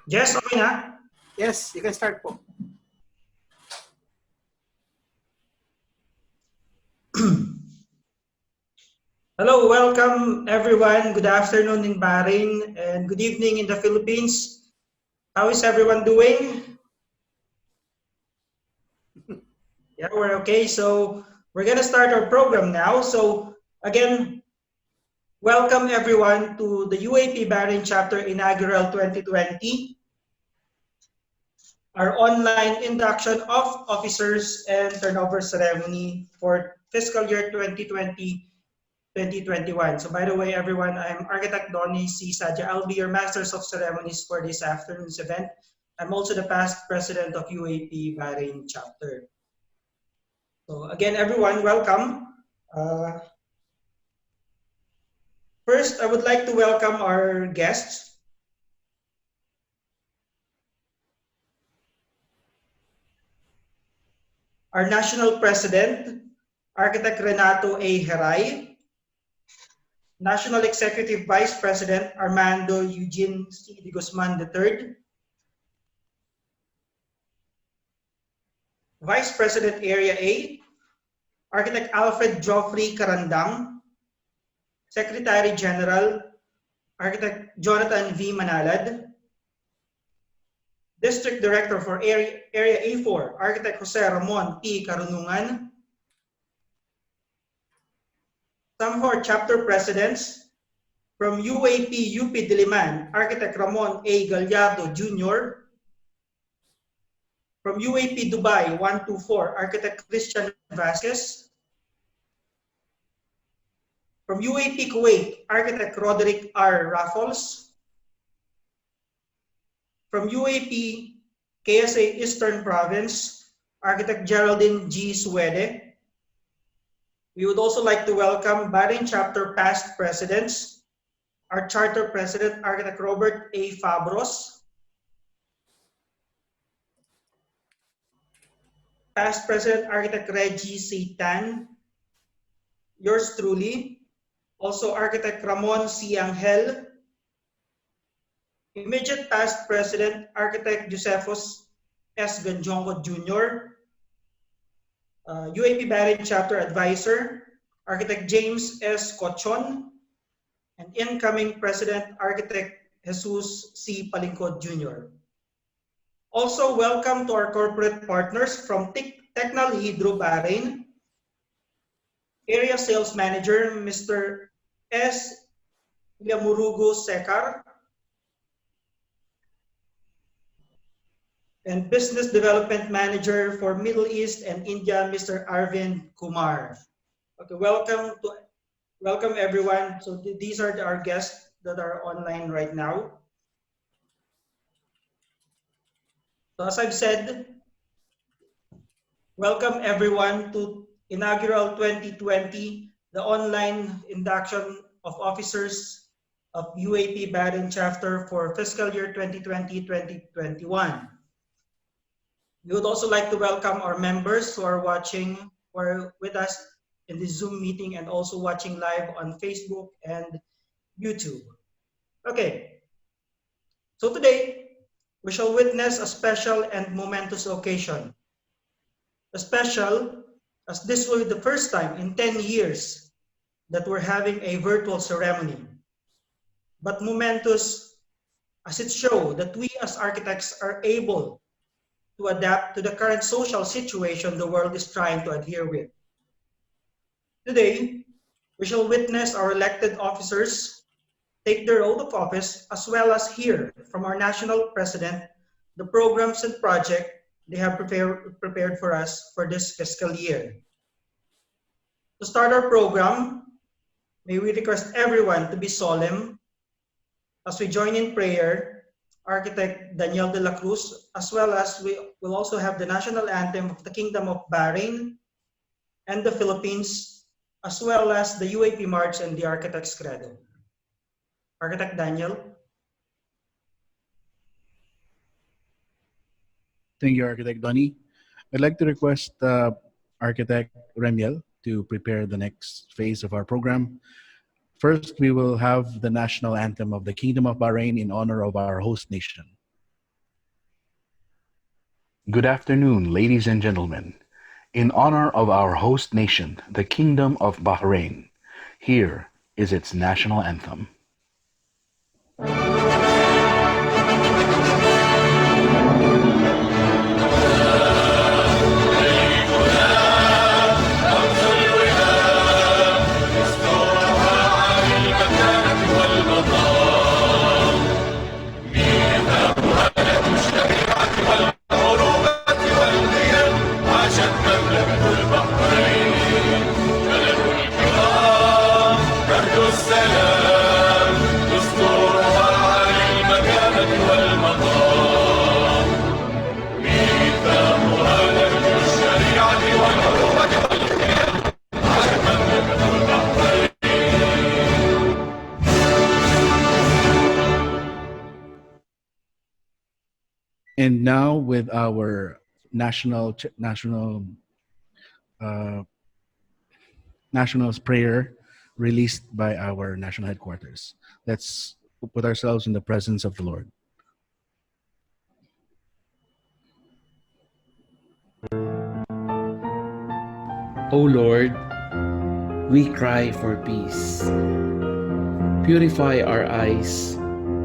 Jess, okay na? Yes, you can start po. Hello, welcome everyone. Good afternoon in Bahrain and good evening in the Philippines. How is everyone doing? Yeah, we're okay. So we're gonna start our program now. So again, welcome everyone to the UAP Bahrain Chapter Inaugural 2020, our online induction of officers and turnover ceremony for fiscal year 2020-2021. So by the way, everyone, I'm Architect Donnie C. Sadja. I'll be your Masters of Ceremonies for this afternoon's event. I'm also the past president of UAP Bahrain chapter. So again, everyone, welcome. Uh, First, I would like to welcome our guests. Our National President, Architect Renato A. Heray, National Executive Vice President Armando Eugene C. de Guzman III, Vice President Area A, Architect Alfred Geoffrey Carandang, Secretary General, Architect Jonathan V. Manalad, District Director for Area A4, Architect Jose Ramon P. Karunungan, some of our chapter presidents from UAP UP Diliman, Architect Ramon A. Gallardo Jr., from UAP Dubai 124, Architect Christian Vasquez, from UAP Kuwait, Architect Roderick R. Raffles, from UAP KSA Eastern Province, Architect Geraldine G. Suede. We would also like to welcome Bahrain Chapter past presidents, our Charter President, Architect Robert A. Fabros, past President, Architect Reggie C. Tan, yours truly, also Architect Ramon C. Angel, immediate past President, Architect Josephus S. Ganjongo Jr., UAP Bahrain Chapter Advisor, Architect James S. Cochon, and incoming President, Architect Jesus C. Palingkod Jr. Also, welcome to our corporate partners from Technal Hydro Bahrain, Area Sales Manager, Mr. S. Yamurugo Sekar, and Business Development Manager for Middle East and India, Mr. Arvind Kumar. Okay, welcome everyone. So these are our guests that are online right now. So as I've said, welcome everyone to inaugural 2020, the online induction of officers of UAP Bahrain chapter for fiscal year 2020-2021. We would also like to welcome our members who are watching or with us in the Zoom meeting and also watching live on Facebook and YouTube. Okay, so today we shall witness a special and momentous occasion. A special as this will be the first time in 10 years that we're having a virtual ceremony, but momentous as it shows that we as architects are able to adapt to the current social situation the world is trying to adhere with. Today, we shall witness our elected officers take their oath of office as well as hear from our national president the programs and projects they have prepared for us for this fiscal year. To start our program, may we request everyone to be solemn as we join in prayer, Architect Daniel de la Cruz, as well as we will also have the national anthem of the Kingdom of Bahrain and the Philippines, as well as the UAP March and the Architect's Credo. Architect Daniel. Thank you, Architect Donnie. I'd like to request Architect Remiel to prepare the next phase of our program. First, we will have the national anthem of the Kingdom of Bahrain in honor of our host nation. Good afternoon, ladies and gentlemen. In honor of our host nation, the Kingdom of Bahrain, here is its national anthem. And now with our uh, national's prayer released by our national headquarters. Let's put ourselves in the presence of the Lord. O Lord, we cry for peace. Purify our eyes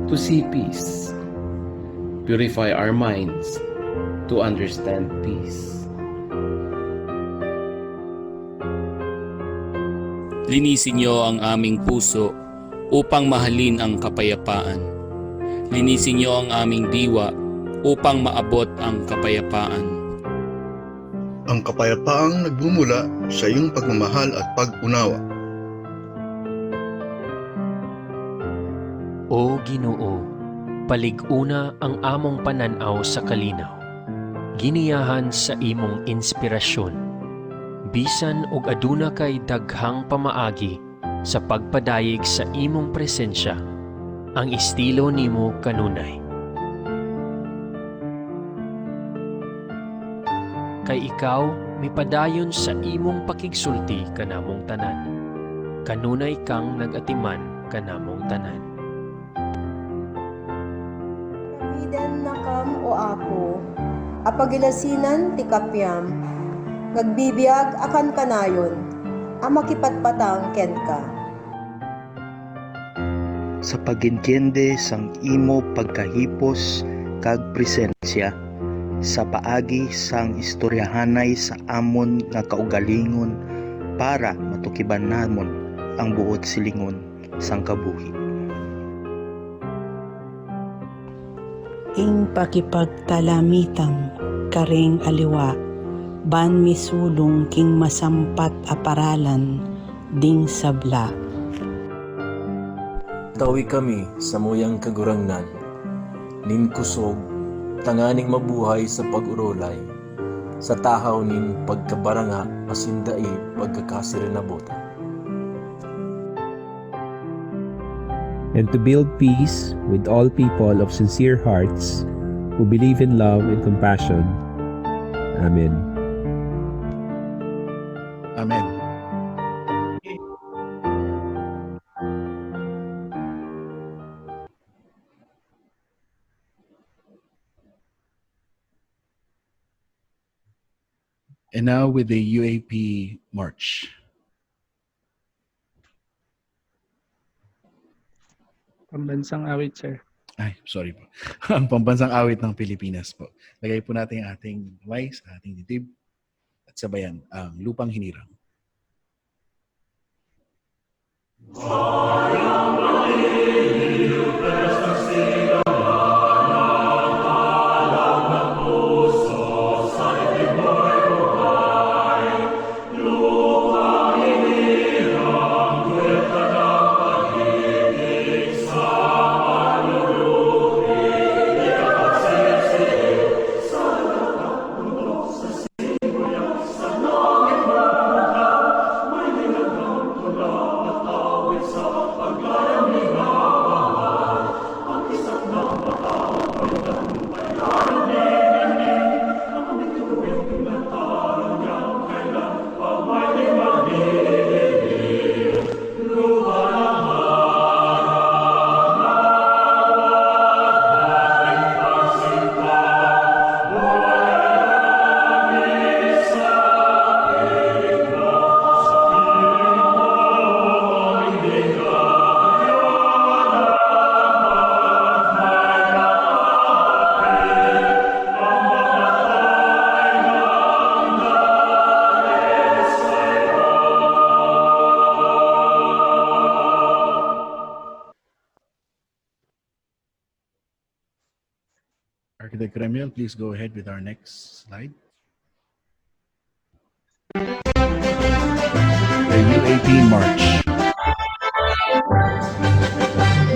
to see peace. Purify our minds to understand peace. Linisin niyo ang aming puso upang mahalin ang kapayapaan. Linisin niyo ang aming diwa upang maabot ang kapayapaan. Ang kapayapaang nagmumula sa iyong pagmamahal at pag-unawa. O Ginoo, palig-una ang among pananaw sa kalinaw. Giniyahan sa imong inspirasyon. Bisan og aduna kay daghang pamaagi sa pagpadayeg sa imong presensya, ang estilo nimo kanunay. Kay ikaw mipadayon sa imong pakigsulti kanamong tanan. Kanunay kang nagatiman kanamong tanan. Kabidan na kam o ako, apagilasinan ti kapyam, ngagbibiyag akan kanayon, makipatpatang ken ka. Sa pagintiende sang imo pagkahipos kag presensya, sa paagi sang istoryahanay sa amon nga kaugalingon para matukiban namon ang buot silingon sang kabuhi. Ing pakipagtalamitang karing aliwa, ban misulong king masampat aparalan ding sabla. Tawi kami sa muyang kagurangnan, nin kusog, tanganing mabuhay sa pag-urolay, sa tahaw nin pagkabaranga asindai pagkakasirinabutan. And to build peace with all people of sincere hearts who believe in love and compassion. Amen. Amen. And now with the UAP March. Pambansang awit, sir. Ay, sorry po. Ang pambansang awit ng Pilipinas po. Lagay po natin ang ating kamay sa ating dibdib at sabayan ang lupang hinirang. So Architect Remiel, please go ahead with our next slide. The UAP March.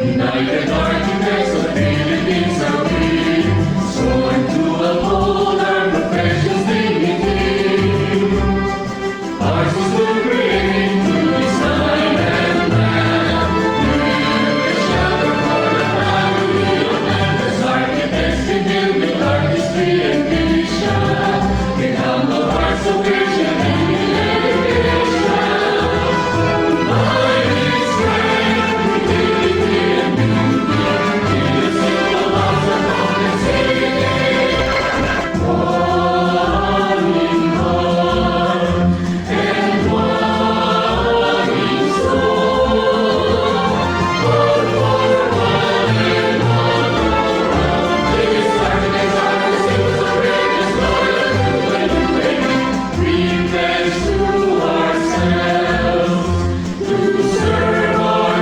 United Architects of the Philippines are we, sworn to uphold our profession's dignity. Ours is the creating to design and plan. We will shelter for the family of man. As architects we build with artistry and vision, with humble hearts of vision and dedication. Mighty strength, utility and beauty, in the simple laws of complexity. One in heart and one in soul. One for one and one for all. These architects are the symbols of greatness,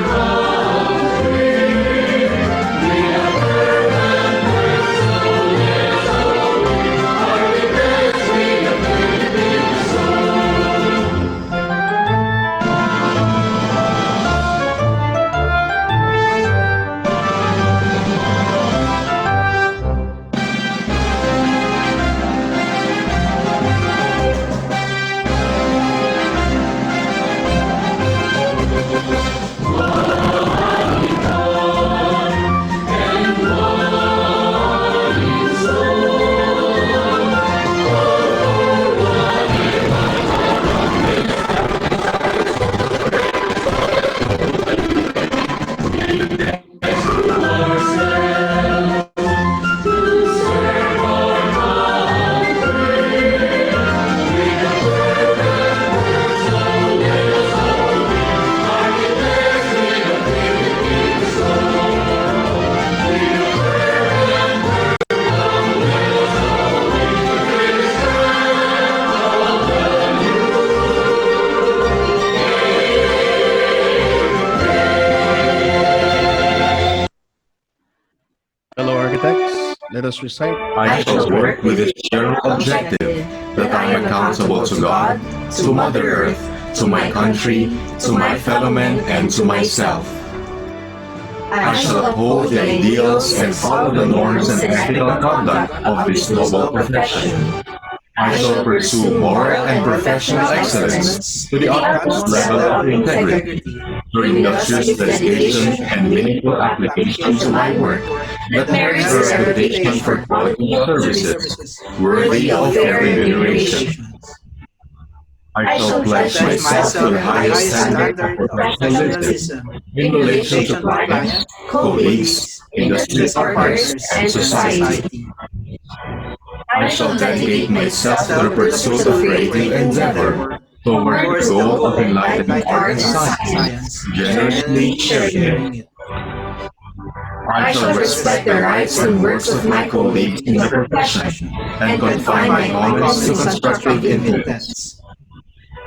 loyal to and wait. We pledge to ourselves to serve our country. We are fervent, merciful, architects, we have Filipino soul. Fellow architects, let us recite. I shall work with this general objective, that I am accountable to God, to Mother Earth, to my country, to my fellow men, and to myself. I shall uphold the ideals and follow the norms and ethical conduct of this noble profession. I shall pursue moral and professional excellence to the utmost level of integrity, through industrious dedication and meaningful application to my work that merits a reputation for quality services worthy of every remuneration. I shall pledge myself to the highest standard of professionalism in relation to clients, colleagues, industry partners, and society. I shall dedicate myself to the pursuit of creative endeavor toward the goal of enlightening art and science, generously sharing it. I shall respect the rights and works of my colleagues in the profession and confine my comments to constructive intents.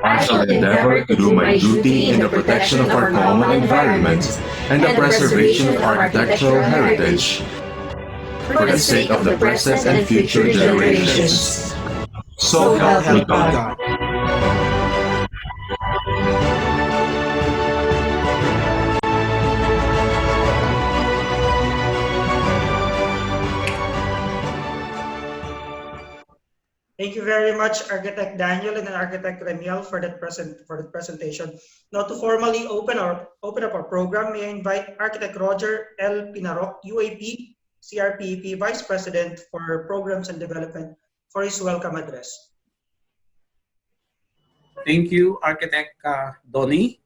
I shall endeavor to do my duty in the protection of our common environment and the preservation of architectural heritage for the sake of the present and future generations. So help me God. Thank you very much, Architect Daniel and Architect Remiel, for that presentation. Now, to formally open up our program, may I invite Architect Roger L. Pinarok, UAP, CRPEP Vice President for Programs and Development, for his welcome address. Thank you, Architect Donnie.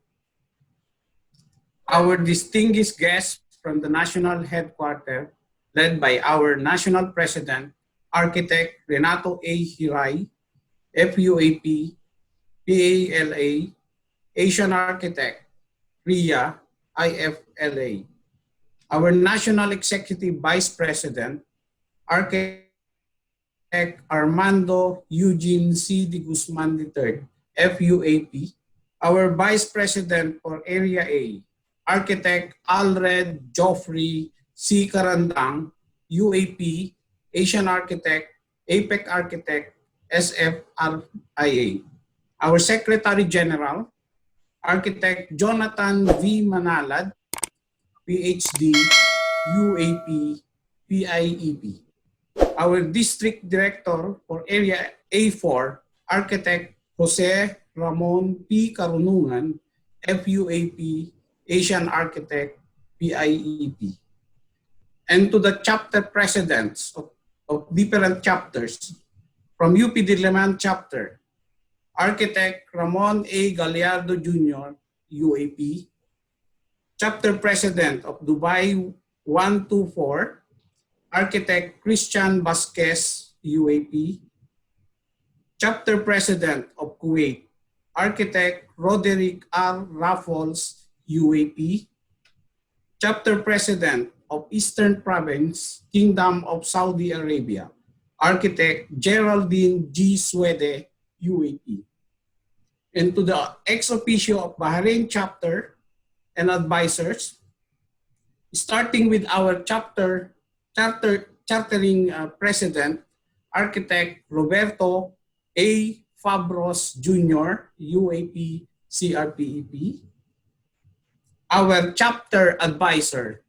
Our distinguished guests from the National Headquarters, led by our National President, Architect Renato A. Hiray, FUAP, PALA, Asian Architect, RIA, IFLA. Our National Executive Vice President, Architect Armando Eugene C. De Guzman III, FUAP. Our Vice President for Area A, Architect Alred Joffrey C. Carandang, UAP, Asian Architect, APEC Architect, SFRIA. Our Secretary General, Architect Jonathan V. Manalad, PhD, UAP, PIEP. Our District Director for Area A4, Architect Jose Ramon P. Karunungan, FUAP, Asian Architect, PIEP. And to the chapter presidents of different chapters, from UP Diliman chapter, Architect Ramon A. Gallardo Jr., UAP, Chapter President of Dubai 124, Architect Christian Vasquez, UAP, Chapter President of Kuwait, Architect Roderick R. Raffles, UAP, Chapter President of Eastern Province, Kingdom of Saudi Arabia, Architect Geraldine G. Swede, UAP. And to the ex officio of Bahrain chapter and advisors, starting with our chartering president, Architect Roberto A. Fabros Jr., UAP, CRPEP. Our chapter advisor,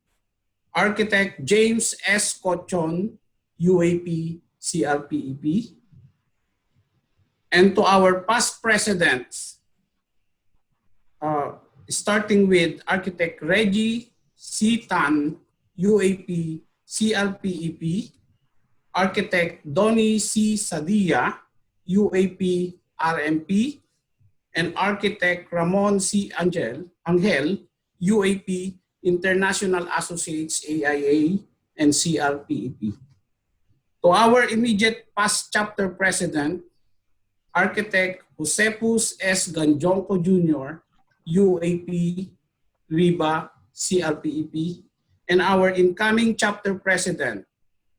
Architect James S. Cochon, UAP, CRPEP. And to our past presidents, starting with Architect Reggie C. Tan, UAP, CRPEP, Architect Donnie C. Sadia, UAP, RMP, and Architect Ramon C. Angel, UAP, International Associates AIA, and CRPEP. To our immediate past chapter president, Architect Josepus S. Ganjonco Jr., UAP, RIBA, CRPEP, and our incoming chapter president,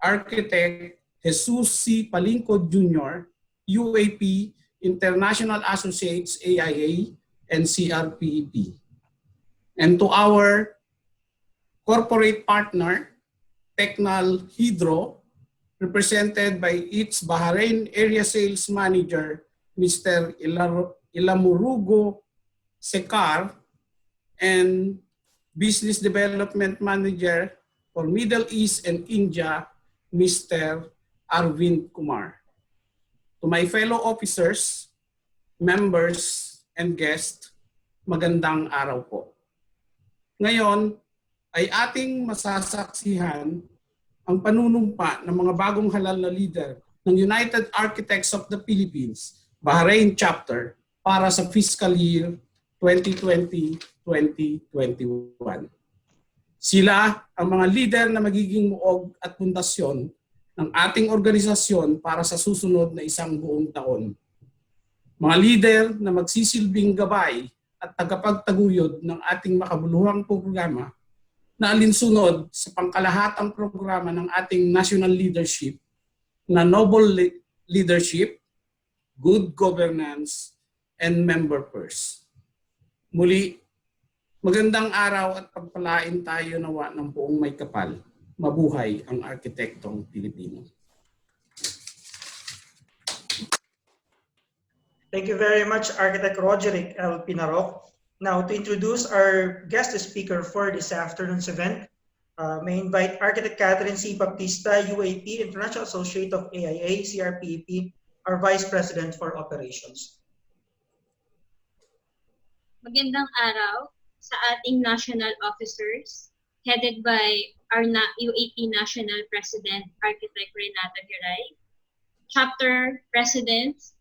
Architect Jesus C. Palinco Jr., UAP, International Associates AIA, and CRPEP. And to our corporate partner, Tecnal Hydro, represented by its Bahrain Area Sales Manager, Mr. Ilamurugo Sekar, and Business Development Manager for Middle East and India, Mr. Arvind Kumar. To my fellow officers, members, and guests, magandang araw po. Ngayon ay ating masasaksihan ang panunumpa ng mga bagong halal na leader ng United Architects of the Philippines, Bahrain Chapter, para sa fiscal year 2020-2021. Sila ang mga leader na magiging muog at pundasyon ng ating organisasyon para sa susunod na isang buong taon. Mga leader na magsisilbing gabay at tagapagtaguyod ng ating makabuluhang programa na alinsunod sa pangkalahatang programa ng ating national leadership na noble leadership, good governance, and member first. Muli, magandang araw at pagpalain tayo nawa ng buong may kapal. Mabuhay ang arkitektong Pilipino. Thank you very much, Architect Roderick L. Pinarok. Now, to introduce our guest speaker for this afternoon's event, may invite Architect Catherine C. Baptista, UAP, International Associate of AIA, CRPEP, our Vice President for Operations. Magandang araw sa ating national officers, headed by our UAP National President, Architect Renata Giray, Chapter Presidents,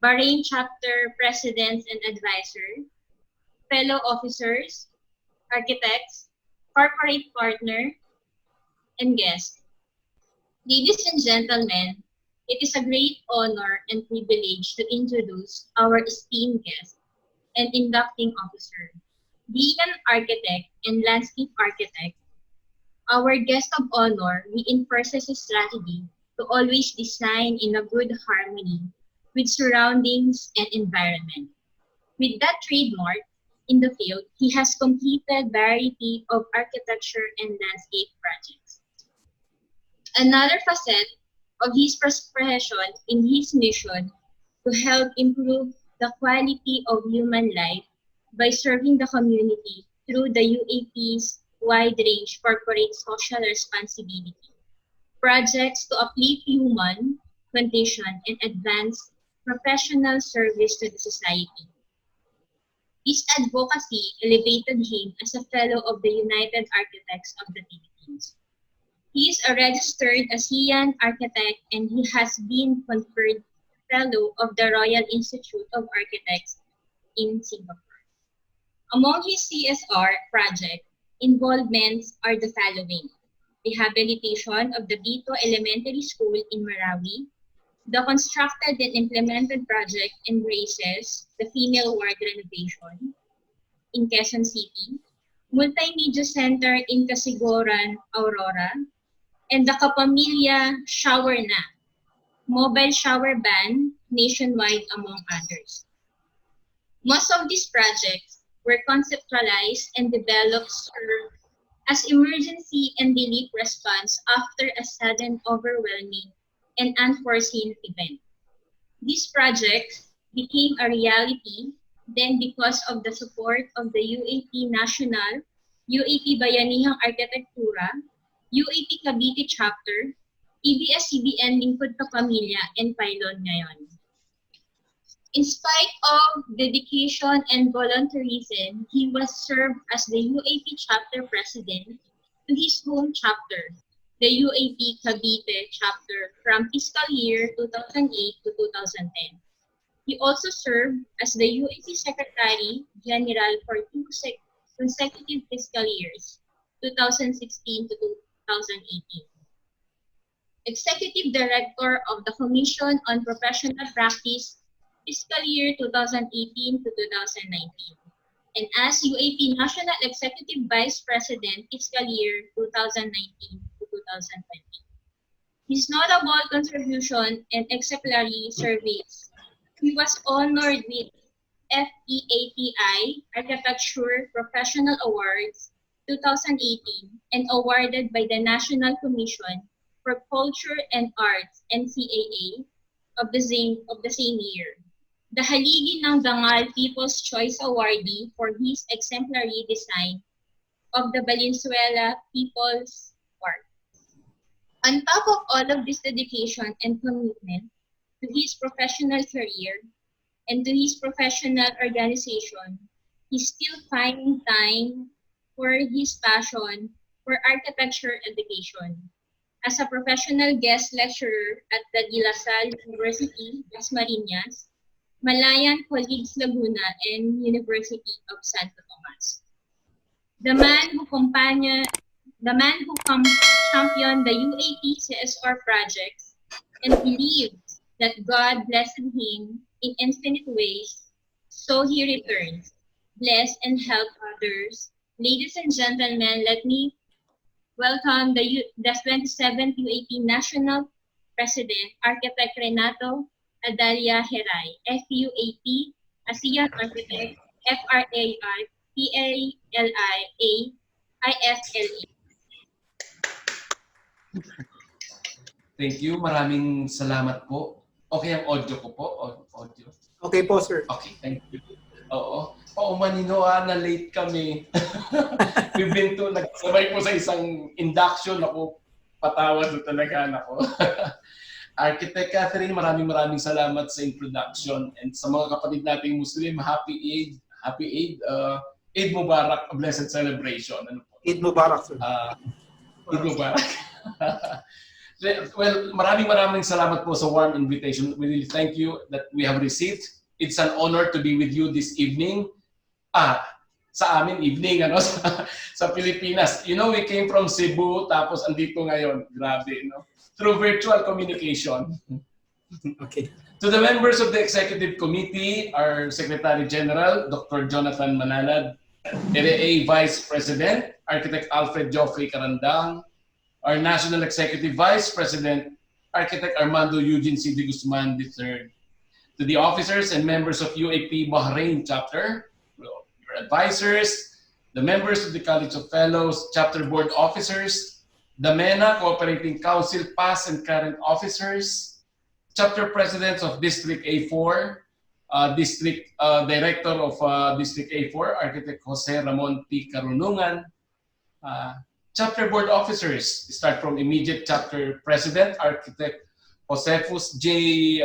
Bahrain Chapter Presidents and Advisors, fellow officers, architects, corporate partner, and guests. Ladies and gentlemen, it is a great honor and privilege to introduce our esteemed guest and inducting officer, being an architect and landscape architect. Our guest of honor reinforces a strategy to always design in a good harmony with surroundings and environment. With that trademark in the field, he has completed variety of architecture and landscape projects. Another facet of his profession in his mission to help improve the quality of human life by serving the community through the UAP's wide range corporate social responsibility projects to uplift human condition and advance professional service to the society. His advocacy elevated him as a fellow of the United Architects of the Philippines. He is a registered ASEAN architect and he has been conferred fellow of the Royal Institute of Architects in Singapore. Among his CSR project involvements are the following: rehabilitation of the Bito Elementary School in Marawi, the constructed and implemented project embraces the female ward renovation in Quezon City, multimedia center in Casiguran, Aurora, and the Kapamilya Shower Na, mobile shower ban nationwide among others. Most of these projects were conceptualized and developed as emergency and relief response after a sudden, overwhelming, and unforeseen event. These projects became a reality then because of the support of the UAP National, UAP Bayanihang Arkitektura, UAP Cavite Chapter, ABS-CBN Lingkod sa Pamilya, and Pylon ngayon. In spite of dedication and volunteerism, he was served as the UAP chapter president to his home chapter, the UAP Cavite chapter, from fiscal year 2008 to 2010. He also served as the UAP Secretary General for two consecutive fiscal years, 2016 to 2018. Executive Director of the Commission on Professional Practice, fiscal year 2018 to 2019, and as UAP National Executive Vice President, fiscal year 2019 to 2020. His notable contribution and exemplary service, he was honored with FEAPI Architecture Professional Awards 2018 and awarded by the National Commission for Culture and Arts NCAA of the same year. The Haligi ng Dangal People's Choice Awardee for his exemplary design of the Valenzuela People's Park. On top of all of this dedication and commitment to his professional career and to his professional organization, he's still finding time for his passion for architecture education. As a professional guest lecturer at the De La Salle University, Dasmariñas, Malayan Colleges Laguna, and University of Santo Tomas. The man who championed the UAP CSR projects and believes that God blessed him in infinite ways, so he returns, bless and help others. Ladies and gentlemen, let me welcome the 27th UAP National President, Architect Renato Adalia Heray, FUAP, ASEAN Architect, FRAR, PALIA, IFLE. Thank you. Maraming salamat po. Okay ang audio ko po? Audio? Okay po, sir. Okay, thank you. Oo. Oo, Manino, na-late kami. We've been to, nagsabay po sa isang induction. Ako, patawad na talaga ako. Architect Catherine, maraming salamat sa introduction. And sa mga kapatid nating Muslim, Happy Eid. Eid Mubarak, a blessed celebration. Ano po? Eid Mubarak, sir. Eid Mubarak. Well, maraming salamat po sa warm invitation. We really thank you that we have received. It's an honor to be with you this evening. Sa amin, evening, sa Pilipinas. You know, we came from Cebu, tapos andito ngayon. Grabe, no? Through virtual communication. Okay. To the members of the Executive Committee, our Secretary General, Dr. Jonathan Manalad, RA Vice President, Architect Alfred Joffrey Carandang, our National Executive Vice President, Architect Armando Eugene C. de Guzman III, to the officers and members of UAP Bahrain Chapter, your advisors, the members of the College of Fellows, Chapter Board Officers, the MENA Cooperating Council past and current officers, chapter presidents of District A4, District Director of District A4, Architect Jose Ramon P. Carunungan, chapter board officers, start from immediate chapter president, Architect Josephus J.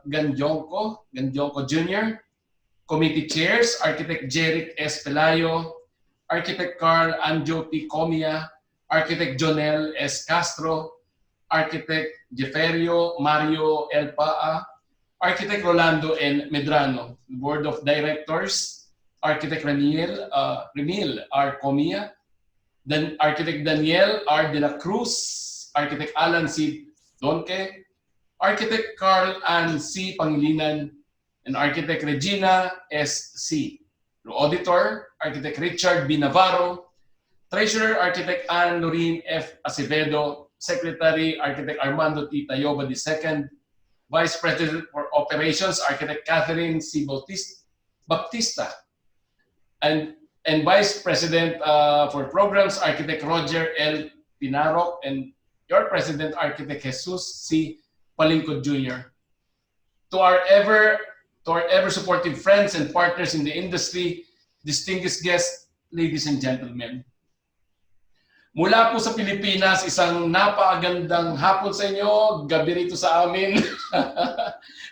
Ganjonco Jr., committee chairs, Architect Jeric S. Pelayo, Architect Carl Anjo P. Comia, Architect Jonel S. Castro, Architect Jeferio Mario L. Paa, Architect Rolando N. Medrano, Board of Directors, Architect Ramil R. Comia, then Architect Daniel R. De La Cruz, Architect Alan C. Donke, Architect Carl Ann C. Pangilinan, and Architect Regina S. C. Auditor, Architect Richard B. Navarro, Treasurer, Architect Ann Noreen F. Acevedo, Secretary, Architect Armando T. Tayoba II, Vice President for Operations, Architect Catherine C. Baptista, and Vice President for Programs, Architect Roger L. Pinarok, and your President, Architect Jesus C. Palingcod Jr. To our ever supportive friends and partners in the industry, distinguished guests, ladies and gentlemen. Mula po sa Pilipinas, isang napakagandang hapon sa inyo, gabi rito sa amin,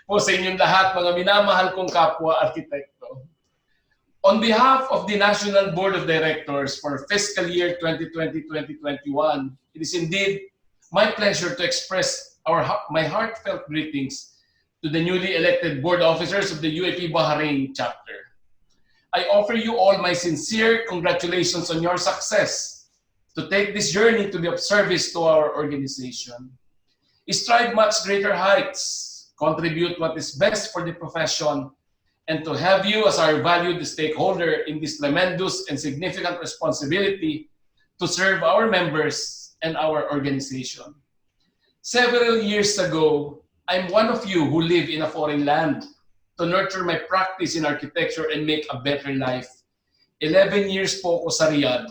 po sa inyong lahat, mga minamahal kong kapwa arkitekto. On behalf of the National Board of Directors for fiscal year 2020-2021, it is indeed my pleasure to express my heartfelt greetings to the newly elected board officers of the UAP Bahrain chapter. I offer you all my sincere congratulations on your success to take this journey to be of service to our organization. Strive much greater heights, contribute what is best for the profession, and to have you as our valued stakeholder in this tremendous and significant responsibility to serve our members and our organization. Several years ago, I'm one of you who live in a foreign land to nurture my practice in architecture and make a better life. 11 years po ako sa Riyadh.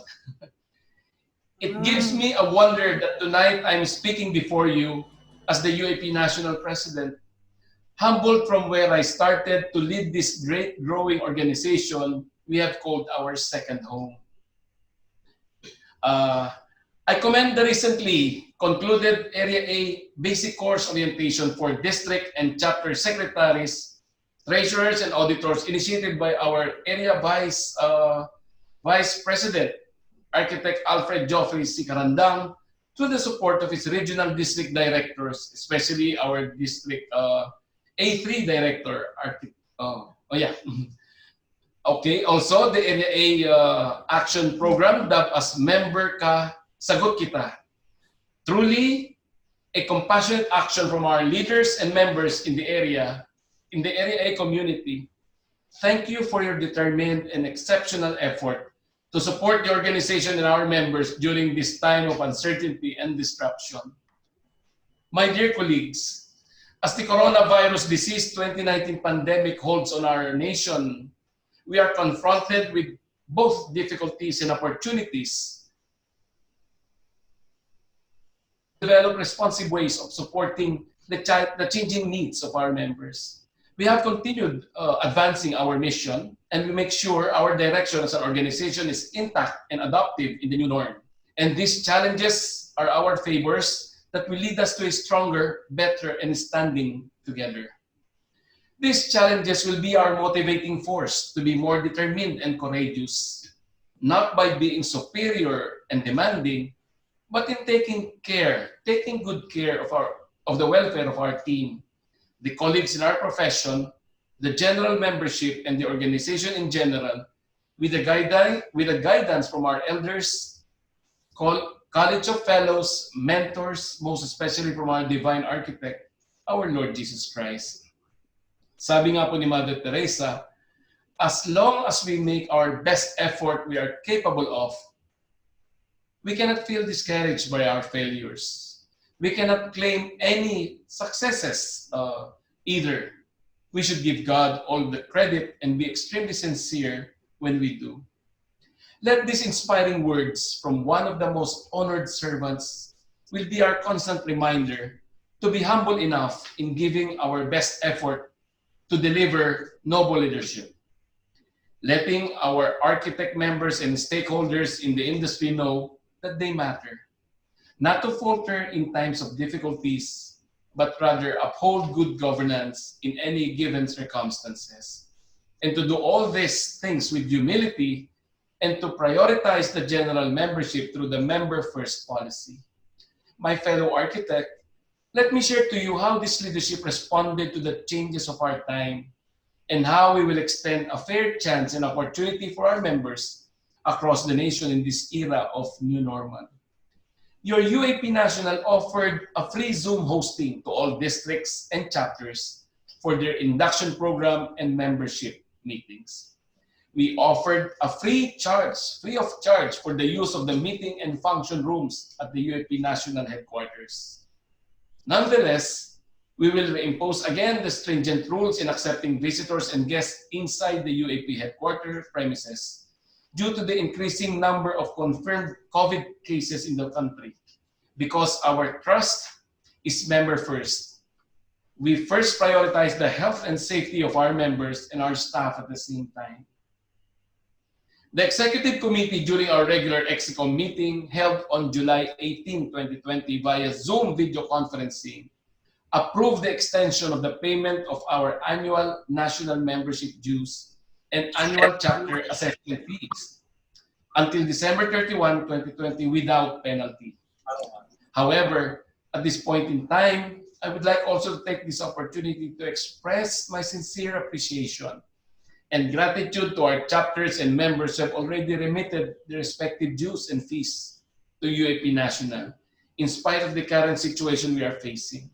It gives me a wonder that tonight I'm speaking before you as the UAP National President, humbled from where I started to lead this great growing organization we have called our second home. I commend the recently concluded Area A Basic Course Orientation for District and Chapter Secretaries, Treasurers, and Auditors initiated by our Area Vice President, Architect Alfred Joffrey C. Carandang, through the support of his regional district directors, especially our District A3 Director. Okay, also the Area A Action Program dubbed as Member Ka Sagot Kita. Truly a compassionate action from our leaders and members in the Area A community. Thank you for your determined and exceptional effort to support the organization and our members during this time of uncertainty and disruption. My dear colleagues, as the coronavirus disease 2019 pandemic holds on our nation, we are confronted with both difficulties and opportunities to develop responsive ways of supporting the changing needs of our members. We have continued advancing our mission, and we make sure our direction as an organization is intact and adaptive in the new norm. And these challenges are our favors that will lead us to a stronger, better, and standing together. These challenges will be our motivating force to be more determined and courageous, not by being superior and demanding, but in taking good care of the welfare of our team, the colleagues in our profession, the general membership, and the organization in general, with the guidance from our elders, College of Fellows, mentors, most especially from our Divine Architect, our Lord Jesus Christ. Sabi nga po ni Mother Teresa, as long as we make our best effort we are capable of, we cannot feel discouraged by our failures. We cannot claim any successes either. We should give God all the credit and be extremely sincere when we do. Let these inspiring words from one of the most honored servants will be our constant reminder to be humble enough in giving our best effort to deliver noble leadership. Letting our architect members and stakeholders in the industry know that they matter. Not to falter in times of difficulties, but rather uphold good governance in any given circumstances. And to do all these things with humility and to prioritize the general membership through the member first policy. My fellow architect, let me share to you how this leadership responded to the changes of our time and how we will extend a fair chance and opportunity for our members across the nation in this era of new normal. Your UAP National offered a free Zoom hosting to all districts and chapters for their induction program and membership meetings. We offered a free of charge for the use of the meeting and function rooms at the UAP National Headquarters. Nonetheless, we will reimpose again the stringent rules in accepting visitors and guests inside the UAP headquarters premises due to the increasing number of confirmed COVID cases in the country. Because our trust is member first. We first prioritize the health and safety of our members and our staff at the same time. The Executive Committee during our regular EXICOM meeting held on July 18, 2020 via Zoom video conferencing approved the extension of the payment of our annual national membership dues and annual chapter assessment fees until December 31, 2020 without penalty. However, at this point in time, I would like also to take this opportunity to express my sincere appreciation and gratitude to our chapters and members who have already remitted their respective dues and fees to UAP National, in spite of the current situation we are facing.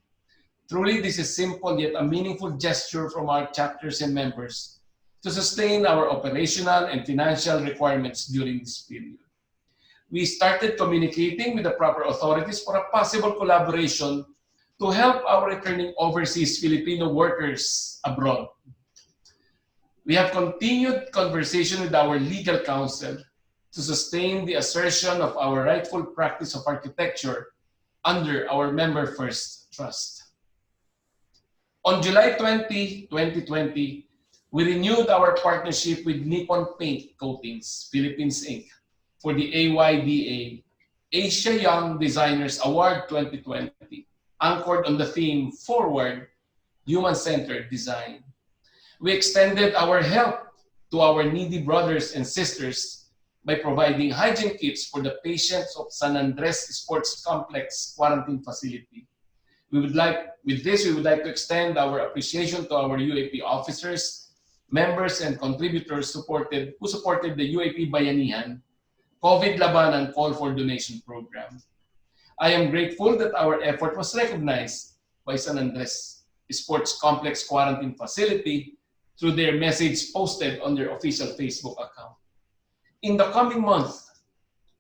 Truly, this is simple yet a meaningful gesture from our chapters and members to sustain our operational and financial requirements during this period. We started communicating with the proper authorities for a possible collaboration to help our returning overseas Filipino workers abroad. We have continued conversation with our legal counsel to sustain the assertion of our rightful practice of architecture under our Member First Trust. On July 20, 2020, we renewed our partnership with Nippon Paint Coatings, Philippines Inc. for the AYDA Asia Young Designers Award 2020, anchored on the theme Forward, Human-Centered Design. We extended our help to our needy brothers and sisters by providing hygiene kits for the patients of San Andres Sports Complex Quarantine Facility. With this, we would like to extend our appreciation to our UAP officers, members, and contributors who supported the UAP Bayanihan COVID Labanan Call for Donation program. I am grateful that our effort was recognized by San Andres Sports Complex Quarantine Facility through their message posted on their official Facebook account. In the coming month,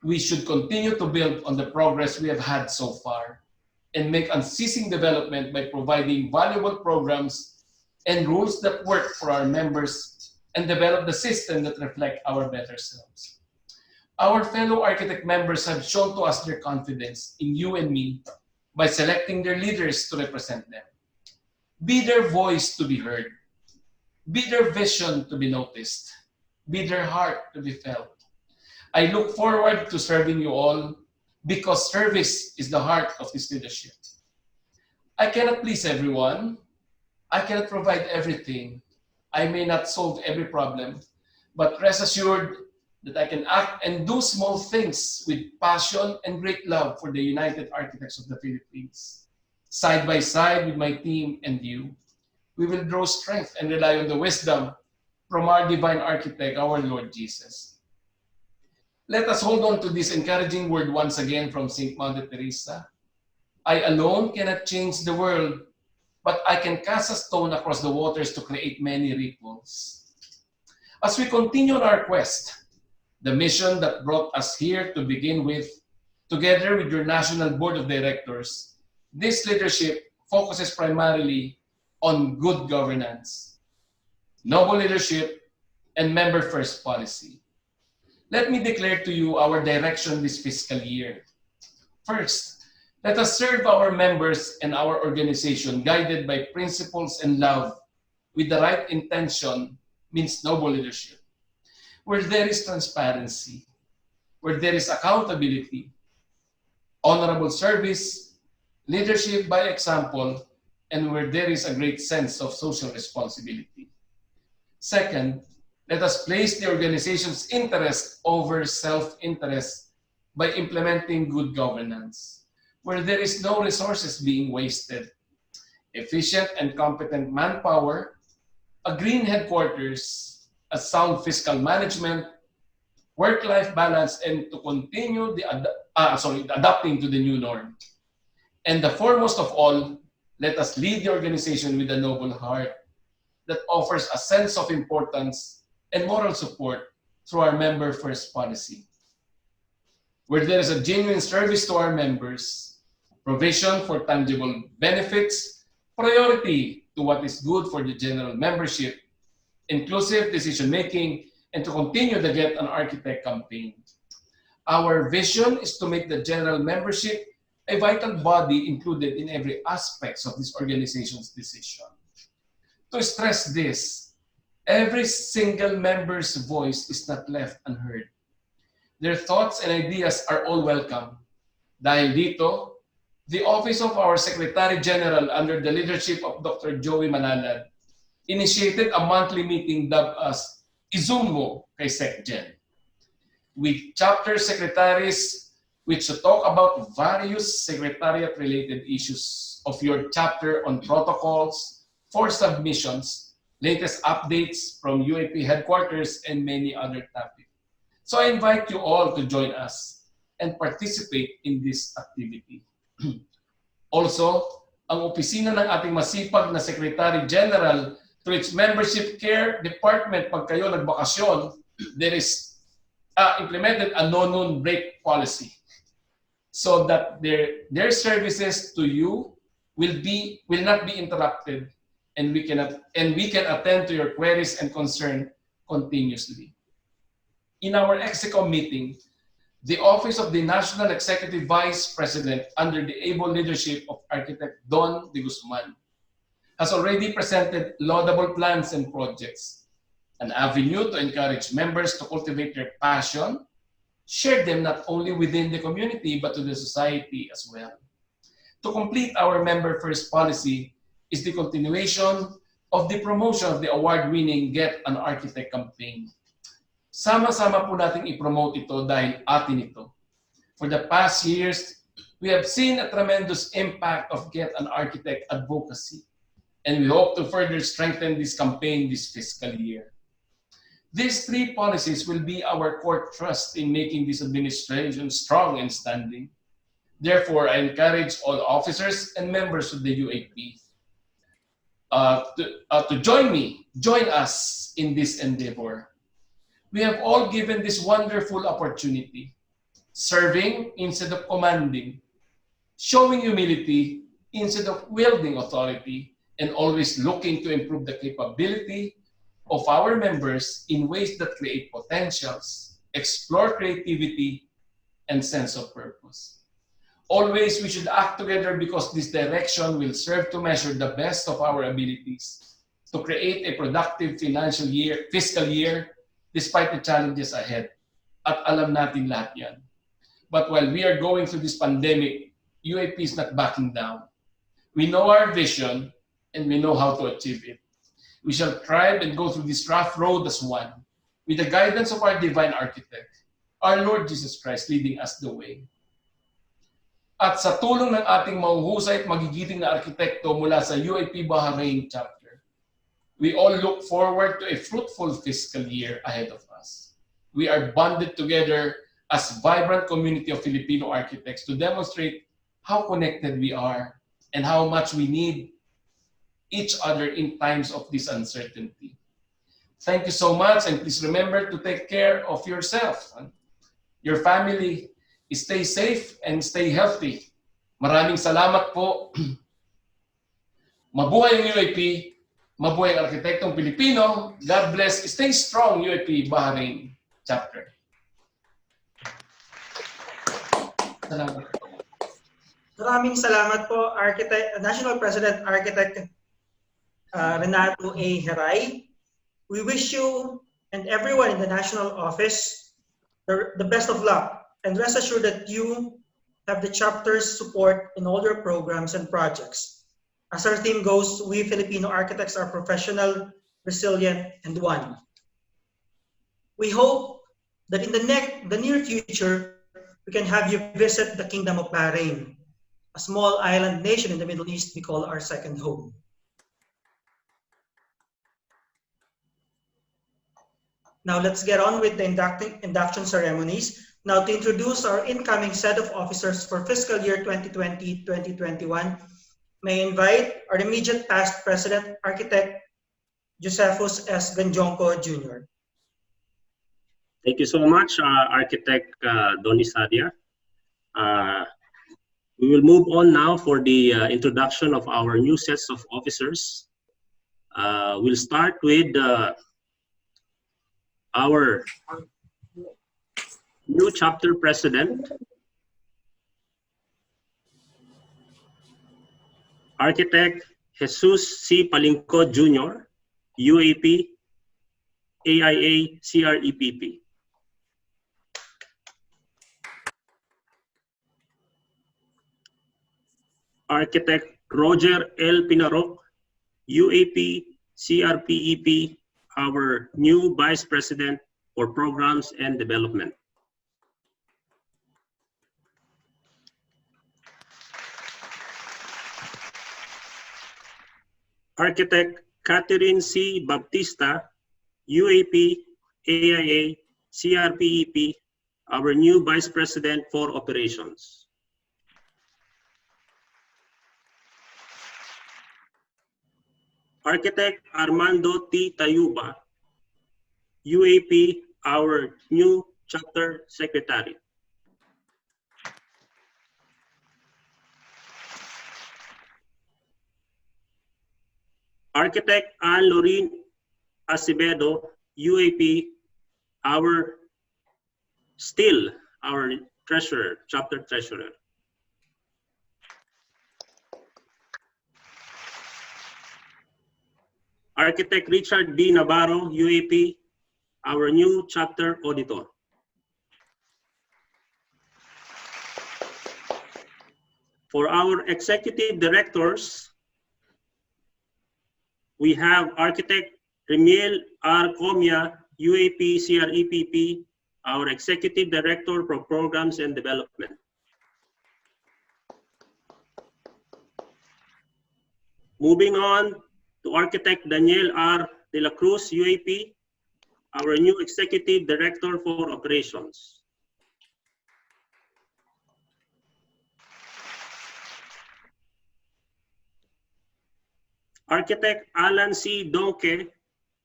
we should continue to build on the progress we have had so far and make unceasing development by providing valuable programs and rules that work for our members and develop the system that reflect our better selves. Our fellow architect members have shown to us their confidence in you and me by selecting their leaders to represent them. Be their voice to be heard. Be their vision to be noticed. Be their heart to be felt. I look forward to serving you all because service is the heart of this leadership. I cannot please everyone. I cannot provide everything. I may not solve every problem, but rest assured that I can act and do small things with passion and great love for the United Architects of the Philippines. Side by side with my team and you, we will draw strength and rely on the wisdom from our divine architect, our Lord Jesus. Let us hold on to this encouraging word once again from St. Mother Teresa. I alone cannot change the world, but I can cast a stone across the waters to create many ripples. As we continue on our quest, the mission that brought us here to begin with, together with your National Board of Directors, this leadership focuses primarily on good governance, noble leadership, and member-first policy. Let me declare to you our direction this fiscal year. First, let us serve our members and our organization guided by principles and love with the right intention means noble leadership. Where there is transparency, where there is accountability, honorable service, leadership by example, and where there is a great sense of social responsibility. Second, let us place the organization's interest over self-interest by implementing good governance, where there is no resources being wasted, efficient and competent manpower, a green headquarters, a sound fiscal management, work-life balance, and to continue adapting to the new norm. And the foremost of all, let us lead the organization with a noble heart that offers a sense of importance and moral support through our member-first policy, where there is a genuine service to our members, provision for tangible benefits, priority to what is good for the general membership, inclusive decision-making, and to continue the Get an Architect campaign. Our vision is to make the general membership a vital body included in every aspect of this organization's decision. To stress this, every single member's voice is not left unheard. Their thoughts and ideas are all welcome. Dahil dito, the Office of our Secretary General under the leadership of Dr. Joey Manalad initiated a monthly meeting dubbed as Izumo kay SecGen, with chapter secretaries which to talk about various secretariat-related issues of your chapter on protocols for submissions, latest updates from UAP headquarters, and many other topics. So I invite you all to join us and participate in this activity. Also, ang opisina ng ating masipag na Secretary General through its membership care department, pag kayo nagbakasyon, there is implemented a no-noon break policy so that their services to you will not be interrupted, and we can attend to your queries and concern continuously. In our EXECOM meeting, the Office of the National Executive Vice President under the able leadership of Architect Don de Guzman has already presented laudable plans and projects, an avenue to encourage members to cultivate their passion, share them not only within the community but to the society as well. To complete our member-first policy is the continuation of the promotion of the award-winning Get an Architect campaign. Sama-sama po nating i-promote ito dahil atin ito. For the past years, we have seen a tremendous impact of Get an Architect advocacy, and we hope to further strengthen this campaign this fiscal year. These three policies will be our core trust in making this administration strong and standing. Therefore, I encourage all officers and members of the UAP to join us in this endeavor. We have all given this wonderful opportunity, serving instead of commanding, showing humility instead of wielding authority, and always looking to improve the capability of our members in ways that create potentials, explore creativity, and sense of purpose. Always we should act together because this direction will serve to measure the best of our abilities to create a productive fiscal year despite the challenges ahead. At alam natin lahat yan. But while we are going through this pandemic, UAP is not backing down. We know our vision and we know how to achieve it. We shall thrive and go through this rough road as one, with the guidance of our divine architect, our Lord Jesus Christ leading us the way. At sa tulong ng ating mahuhusay at magigiting na arkitekto mula sa UAP Bahrain chapter, we all look forward to a fruitful fiscal year ahead of us. We are bonded together as vibrant community of Filipino architects to demonstrate how connected we are and how much we need each other in times of this uncertainty. Thank you so much, and please remember to take care of yourself, your family. Stay safe and stay healthy. Maraming salamat po. Mabuhay ang UAP, mabuhay ang arkitektong Pilipino. God bless. Stay strong, UAP Bahrain chapter. Salamat. Maraming salamat po, National President Architect Renato A. Heray. We wish you and everyone in the national office the best of luck, and rest assured that you have the chapter's support in all your programs and projects. As our theme goes, we Filipino architects are professional, resilient, and one. We hope that in the near future, we can have you visit the Kingdom of Bahrain, a small island nation in the Middle East we call our second home. Now let's get on with the induction ceremonies. Now to introduce our incoming set of officers for fiscal year 2020-2021, may I invite our immediate past President, Architect Josephus S. Ganjonco Jr. Thank you so much, Architect Donnie Sadia. We will move on now for the introduction of our new sets of officers. We'll start with our new chapter president, Architect Jesus C. Palinco Jr., UAP, AIA, CREPP. Architect Roger L. Pinarok, UAP, CRPEP, our new Vice President for Programs and Development. Architect Catherine C. Baptista, UAP, AIA, CRPEP, our new Vice President for Operations. Architect Armando T. Tayuba, UAP, our new Chapter Secretary. Architect Anne-Lorene Acevedo, UAP, our treasurer, Chapter Treasurer. Architect Richard D. Navarro, UAP, our new chapter auditor. For our executive directors, we have Architect Remiel R. Comia, UAP, CREPP, our executive director for programs and development. Moving on to Architect Daniel R. De la Cruz, UAP, our new Executive Director for Operations. Architect Alan C. Donke,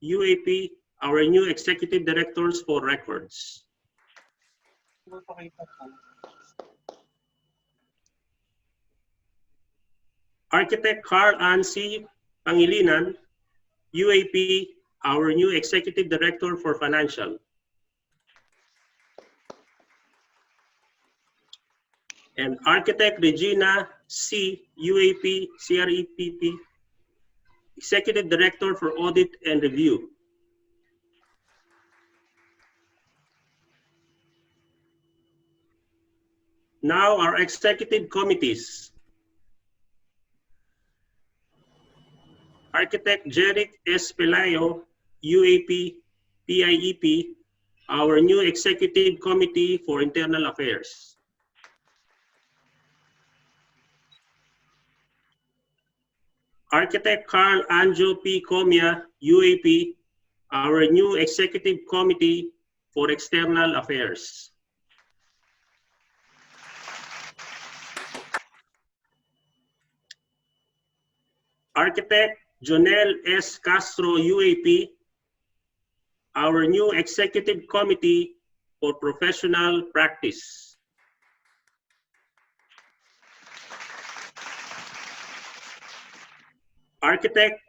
UAP, our new Executive Directors for Records. Architect Carl Ansi Pangilinan, UAP, our new Executive Director for Financial. And Architect Regina C., UAP, CREPP, Executive Director for Audit and Review. Now our executive committees. Architect Jeric S. Pelayo, UAP, PIEP, our new Executive Committee for Internal Affairs. Architect Carl Anjo P. Comia, UAP, our new Executive Committee for External Affairs. Architect Jonel S. Castro, UAP, our new Executive Committee for Professional Practice. Architect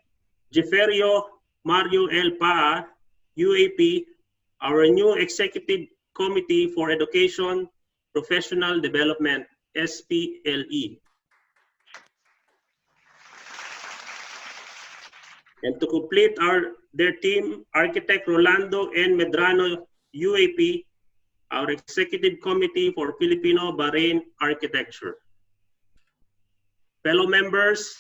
Jeferio Mario L. Paa, UAP, our new Executive Committee for Education, Professional Development, SPLE. And to complete their team, Architect Rolando N. Medrano, UAP, our Executive Committee for Filipino-Bahrain Architecture. Fellow members,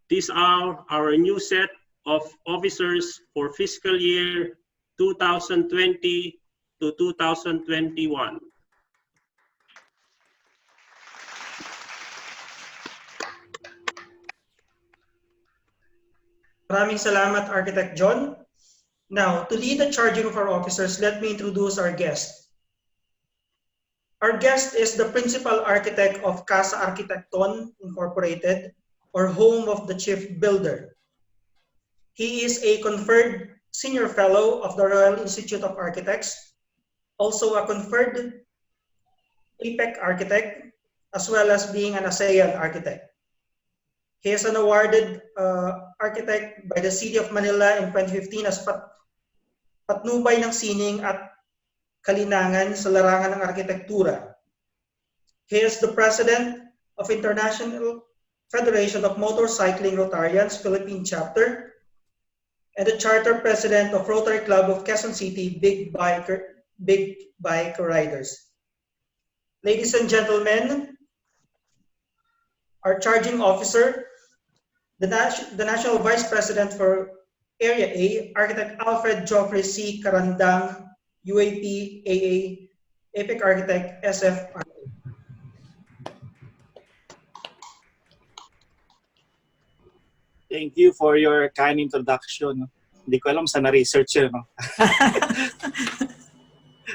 these are our new set of officers for fiscal year 2020 to 2021. Maraming salamat, Architect John. Now, to lead the charging of our officers, let me introduce our guest. Our guest is the principal architect of Casa Arquitecton Incorporated, or Home of the Chief Builder. He is a conferred senior fellow of the Royal Institute of Architects, also a conferred APEC architect, as well as being an ASEAN architect. He is an awarded architect by the City of Manila in 2015 as patnubay ng sining at kalinangan sa larangan ng arkitektura. He is the president of International Federation of Motorcycling Rotarians Philippine Chapter and the charter president of Rotary Club of Quezon City Big Bike Riders. Ladies and gentlemen, our charging officer, the National Vice President for Area A, Architect Alfred Joffrey C. Karandang, UAP, AA, APEC Architect, SF. Thank you for your kind introduction. Hindi ko alam saan na-research yun. No?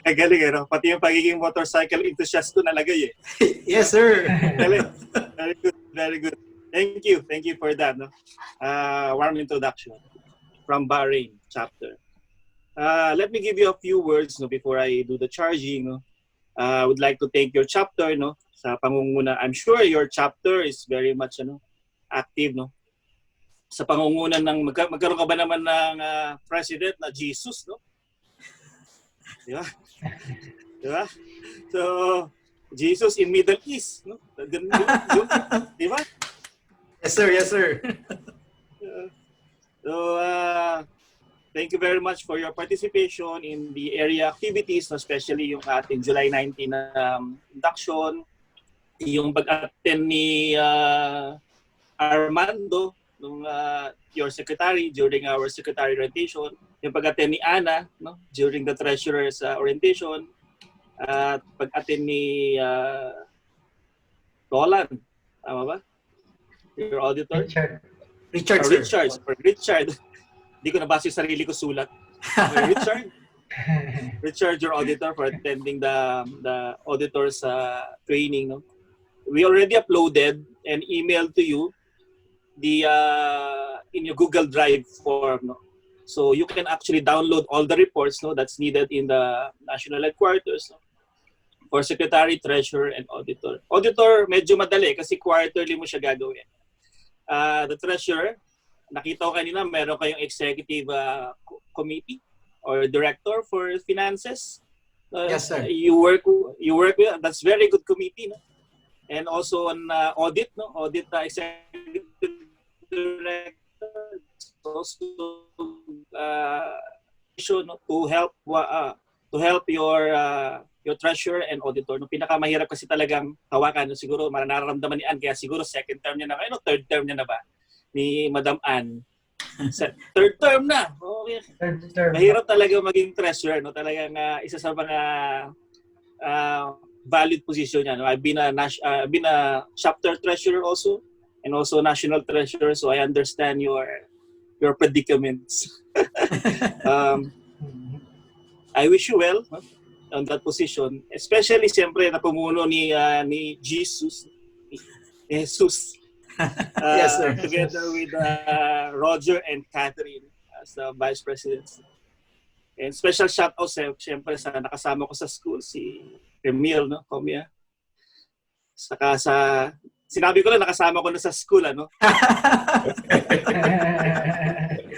Ang galing, no? Pati yung pagiging motorcycle enthusiast ko nalagay eh. Yes, sir. Very good, very good. Thank you for that. No? Warm introduction from Bahrain chapter. Let me give you a few words no, before I do the charging. No? I would like to thank your chapter no, sa pangunguna. I'm sure your chapter is very much active. No? Sa pangunguna ng magkaroon ka ba naman ng president na Jesus, no? Di ba? Di ba? So, Jesus in Middle East, no? Di ba? Yes, sir. Yes, sir. So, thank you very much for your participation in the area activities, especially yung ating July 19 induction, yung pag-attend ni Armando, nung your secretary during our secretary orientation, yung pag-attend ni Ana no, during the treasurer's orientation, at pag-attend ni Roland, tama ba? Your auditor? Richard. Hindi ko nabasa yung sarili ko sulat. Richard, your auditor, for attending the auditor's training. No? We already uploaded and emailed to you the in your Google Drive form. No? So you can actually download all the reports no, that's needed in the national headquarters no? For secretary, treasurer, and auditor. Auditor, medyo madali kasi quarterly mo siya gagawin. The treasurer, nakita ko kanina, meron kayong executive committee or director for finances. Yes, sir. You work with, that's very good committee. No? And also on audit, no? Audit executive director, also no? to help your treasurer and auditor. No, pinakamahirap kasi talagang tawakan. No, siguro nararamdaman ni Ann, kaya siguro second term niya na, third term niya na ba? Ni Madam Ann. Third term na. Okay. Third term. Mahirap talaga maging treasurer. No? Talagang isa sa mga valued position niya. No? I've been a chapter treasurer also and also national treasurer, so I understand your predicaments. I wish you well on that position, especially siyempre na pumuno ni Jesus. Yes, sir. Together with Roger and Catherine as the vice presidents. And special shout out siyempre sa nakasama ko sa school si Emil, no, Comia. Saka sinabi ko na nakasama ko na sa school, ano?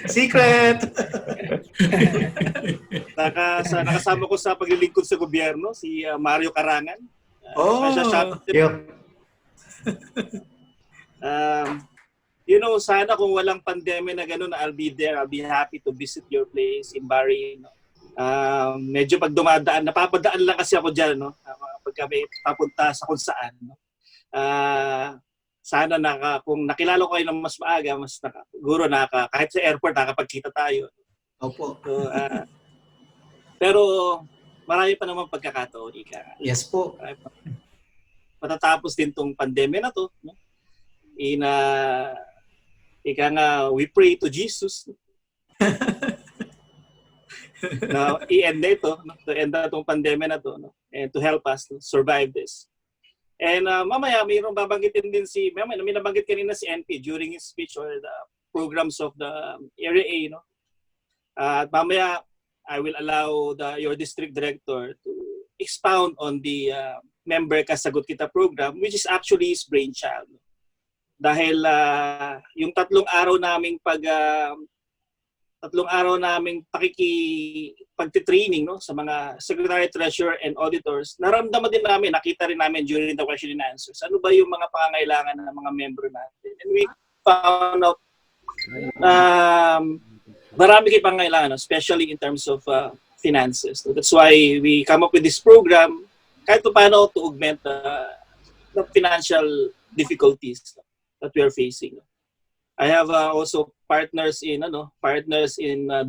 Secret! Nakasama ko sa paglilingkod sa gobyerno, si Mario Carangan. Yep. Sana kung walang pandemic na gano'n, I'll be there. I'll be happy to visit your place in Bahrain. Medyo pag dumadaan, napapadaan lang kasi ako dyan, no? Pag kami papunta sa kung saan. No? Sana kung nakilala ko kayo ng mas maaga, siguro kahit sa airport, nakapagkita tayo. Opo. So, pero marami pa naman pagkakataon, Ika. Yes po. Matatapos din tong pandemya na to. No? Ika nga, we pray to Jesus. Na i-end na ito, no? To end na itong pandemya na to, no? And to help us to survive this. And mamaya, mayroong babanggitin din may nabanggit kanina si NP during his speech or the programs of the Area A. No? At mamaya, I will allow your district director to expound on the member Kasagot Kita program, which is actually his brainchild. Dahil yung tatlong araw naming pagtitraining, no, sa mga secretary, treasurer, and auditors, naramdaman din namin, nakita rin namin during the question and answers, ano ba yung mga pangangailangan ng mga member natin. And we found out marami kayong pangangailangan, especially in terms of finances. So that's why we come up with this program kahit paano to augment the financial difficulties that we are facing. I have also partners in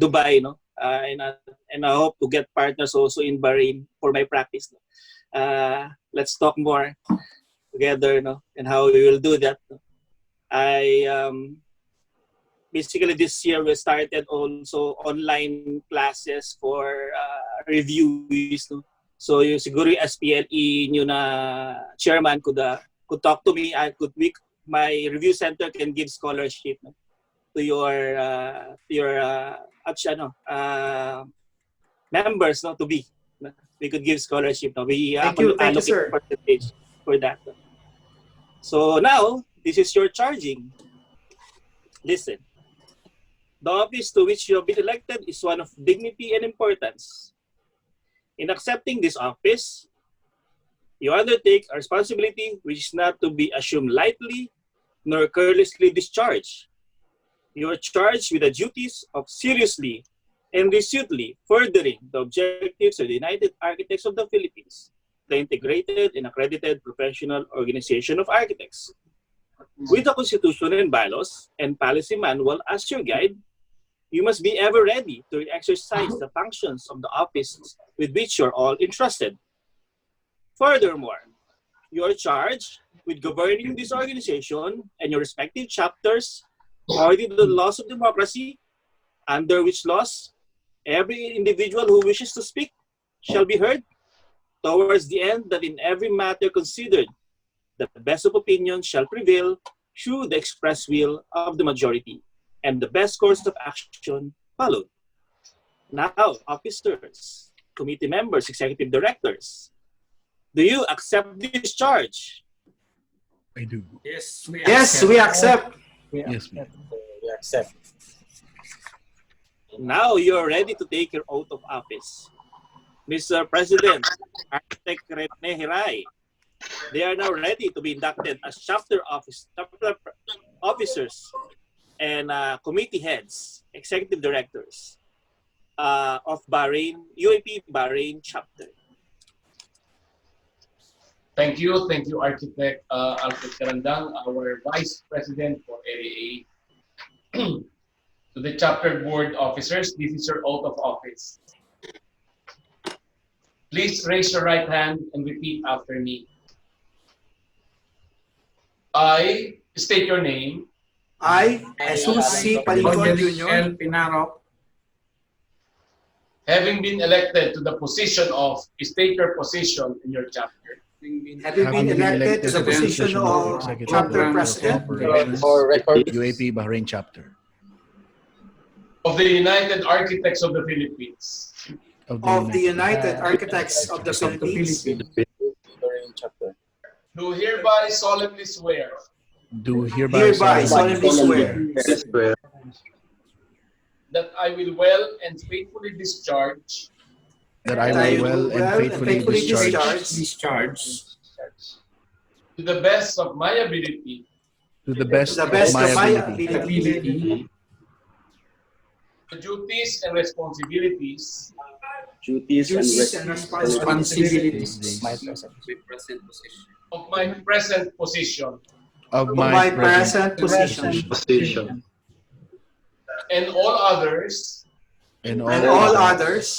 Dubai, no, and I hope to get partners also in Bahrain for my practice. No? Let's talk more together, no, and how we will do that. No? Basically this year we started also online classes for reviews. No? So siguro yung SPLE nyo na chairman could talk to me. My review center can give scholarship, no, to your members, no, to be. No? We could give scholarship. No? We Thank you, sir. Percentage for that. No? So now, this is your charging. Listen. The office to which you have been elected is one of dignity and importance. In accepting this office, you undertake a responsibility which is not to be assumed lightly nor carelessly discharged. You are charged with the duties of seriously and resolutely furthering the objectives of the United Architects of the Philippines, the integrated and accredited professional organization of architects. With the Constitution and bylaws and policy manual as your guide, you must be ever ready to exercise the functions of the office with which you are all entrusted. Furthermore, you are charged with governing this organization and your respective chapters according to the laws of democracy, under which laws every individual who wishes to speak shall be heard, towards the end that in every matter considered, the best of opinion shall prevail through the express will of the majority, and the best course of action followed. Now, officers, committee members, executive directors, do you accept this charge? I do. Yes, we accept. Yes, we accept. Now you're ready to take your oath of office. Mr. President, Architect Rene Hiray, they are now ready to be inducted as chapter officers and committee heads, executive directors of Bahrain, UAP Bahrain chapter. Thank you, Architect Alfred Karandang, our Vice President for Area A. To the chapter board officers, this is your oath of office. Please raise your right hand and repeat after me. I state your name. I, Jesus C. Palicon Jr. Having been elected to the position of, state your position in your chapter. Having been elected to the position of chapter president UAP Bahrain chapter of the United Architects of the Philippines. Of the United Architects of the Philippines. Do hereby solemnly swear. Do hereby solemnly swear that I will well and faithfully discharge that I will well and faithfully discharge to the best of my ability to the best of my ability the duties and responsibilities duties and responsibilities of my present position of my present position and all others and all others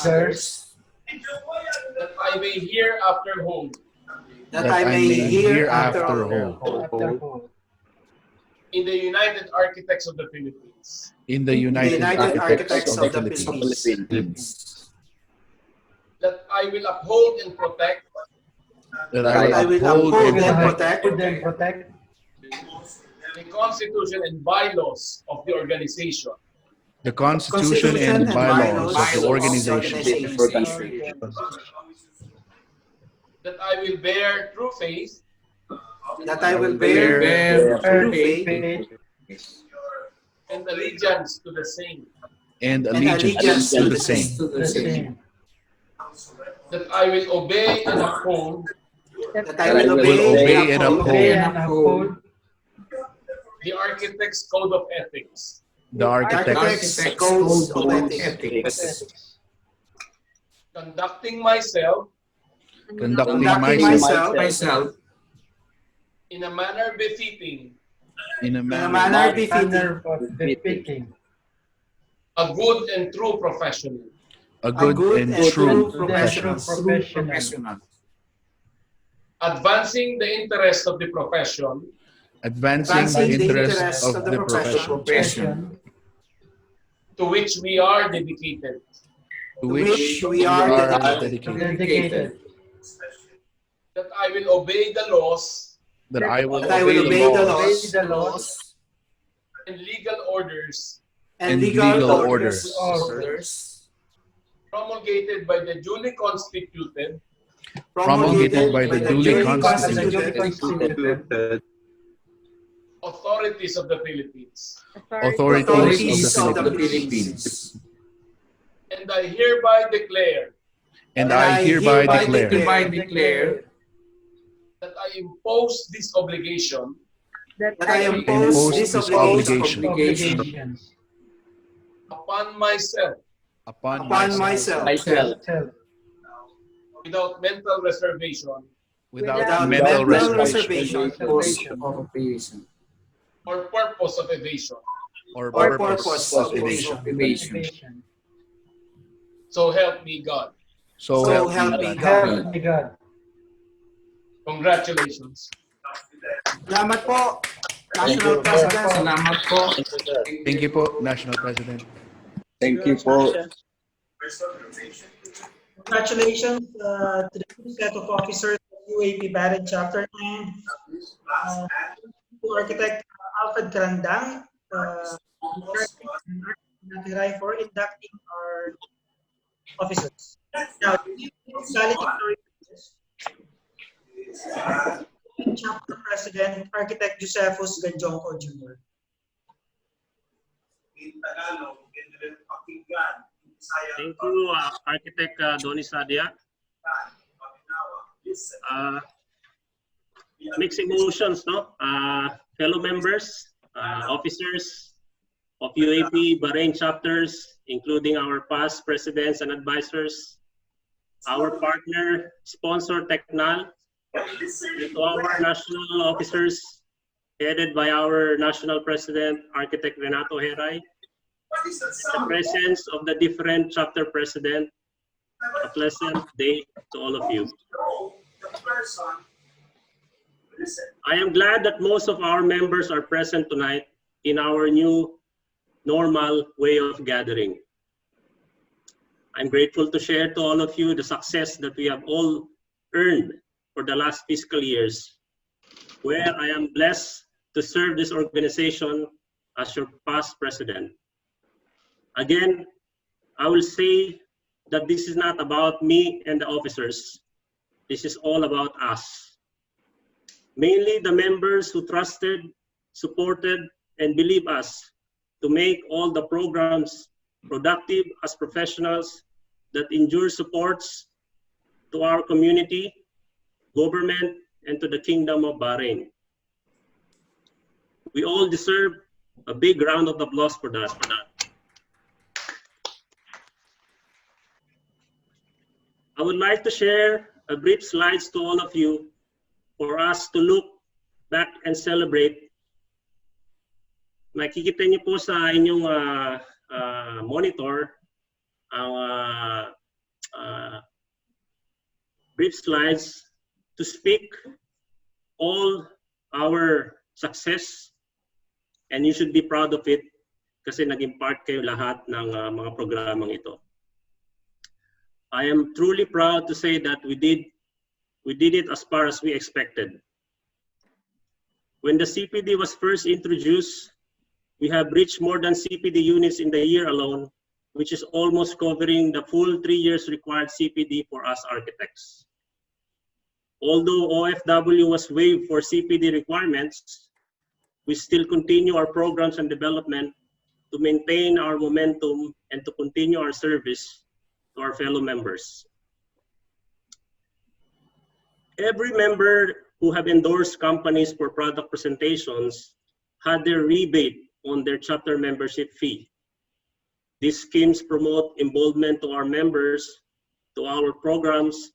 that I may hereafter hold that I may hereafter hold in the United Architects of the Philippines, in the United Architects of the Philippines, that I will uphold and protect that I will uphold and protect the Constitution and bylaws of the organization, the Constitution and bylaws of the organization, that I will bear true faith and allegiance to the same, and allegiance to the same, that I will obey and uphold the Architects' Code of Ethics, the Architects' Code of Ethics, conducting myself in a manner befitting a good and true professional, a good and true professional, advancing the interests of the profession advancing the interests of the profession to which we are dedicated, to which we are dedicated, that I will obey the laws that I will obey the laws and legal orders and legal orders promulgated by the duly constituted authorities of the Philippines. And I hereby declare that I impose this obligation upon myself without mental reservation or purpose of evasion. So help me God. So help me God. Congratulations. Salamat po, National President. Salamat po. Thank you po, National President. Thank you po. Congratulations to the new set of officers of UAP Bahrain Chapter and to Architect Alfred Grandang for inducting our officers. Now, Chapter President, Architect Josephus Ganjonco Jr. Thank you, Architect Donnie Sadia. Mixed emotions, no? Fellow members, officers of UAP Bahrain chapters, including our past presidents and advisors, our partner sponsor Tecnal, to our national officers headed by our national president, Architect Renato Heray, the presence of the different chapter president, a pleasant day to all of you. I am glad that most of our members are present tonight in our new normal way of gathering. I'm grateful to share to all of you the success that we have all earned for the last fiscal years, where I am blessed to serve this organization as your past president. Again, I will say that this is not about me and the officers. This is all about us. Mainly the members who trusted, supported, and believe us to make all the programs productive as professionals that endures supports to our community, government, and to the Kingdom of Bahrain. We all deserve a big round of applause for that. I would like to share a brief slides to all of you for us to look back and celebrate. Makikita niyo po sa inyong monitor ang brief slides to speak all our success, and you should be proud of it kasi naging part kayo lahat ng mga programang ito. I am truly proud to say that we did it as far as we expected. When the CPD was first introduced, we have reached more than CPD units in the year alone, which is almost covering the full 3 years required CPD for us architects. Although OFW was waived for CPD requirements, we still continue our programs and development to maintain our momentum and to continue our service to our fellow members. Every member who have endorsed companies for product presentations had their rebate on their chapter membership fee. These schemes promote involvement to our members, to our programs,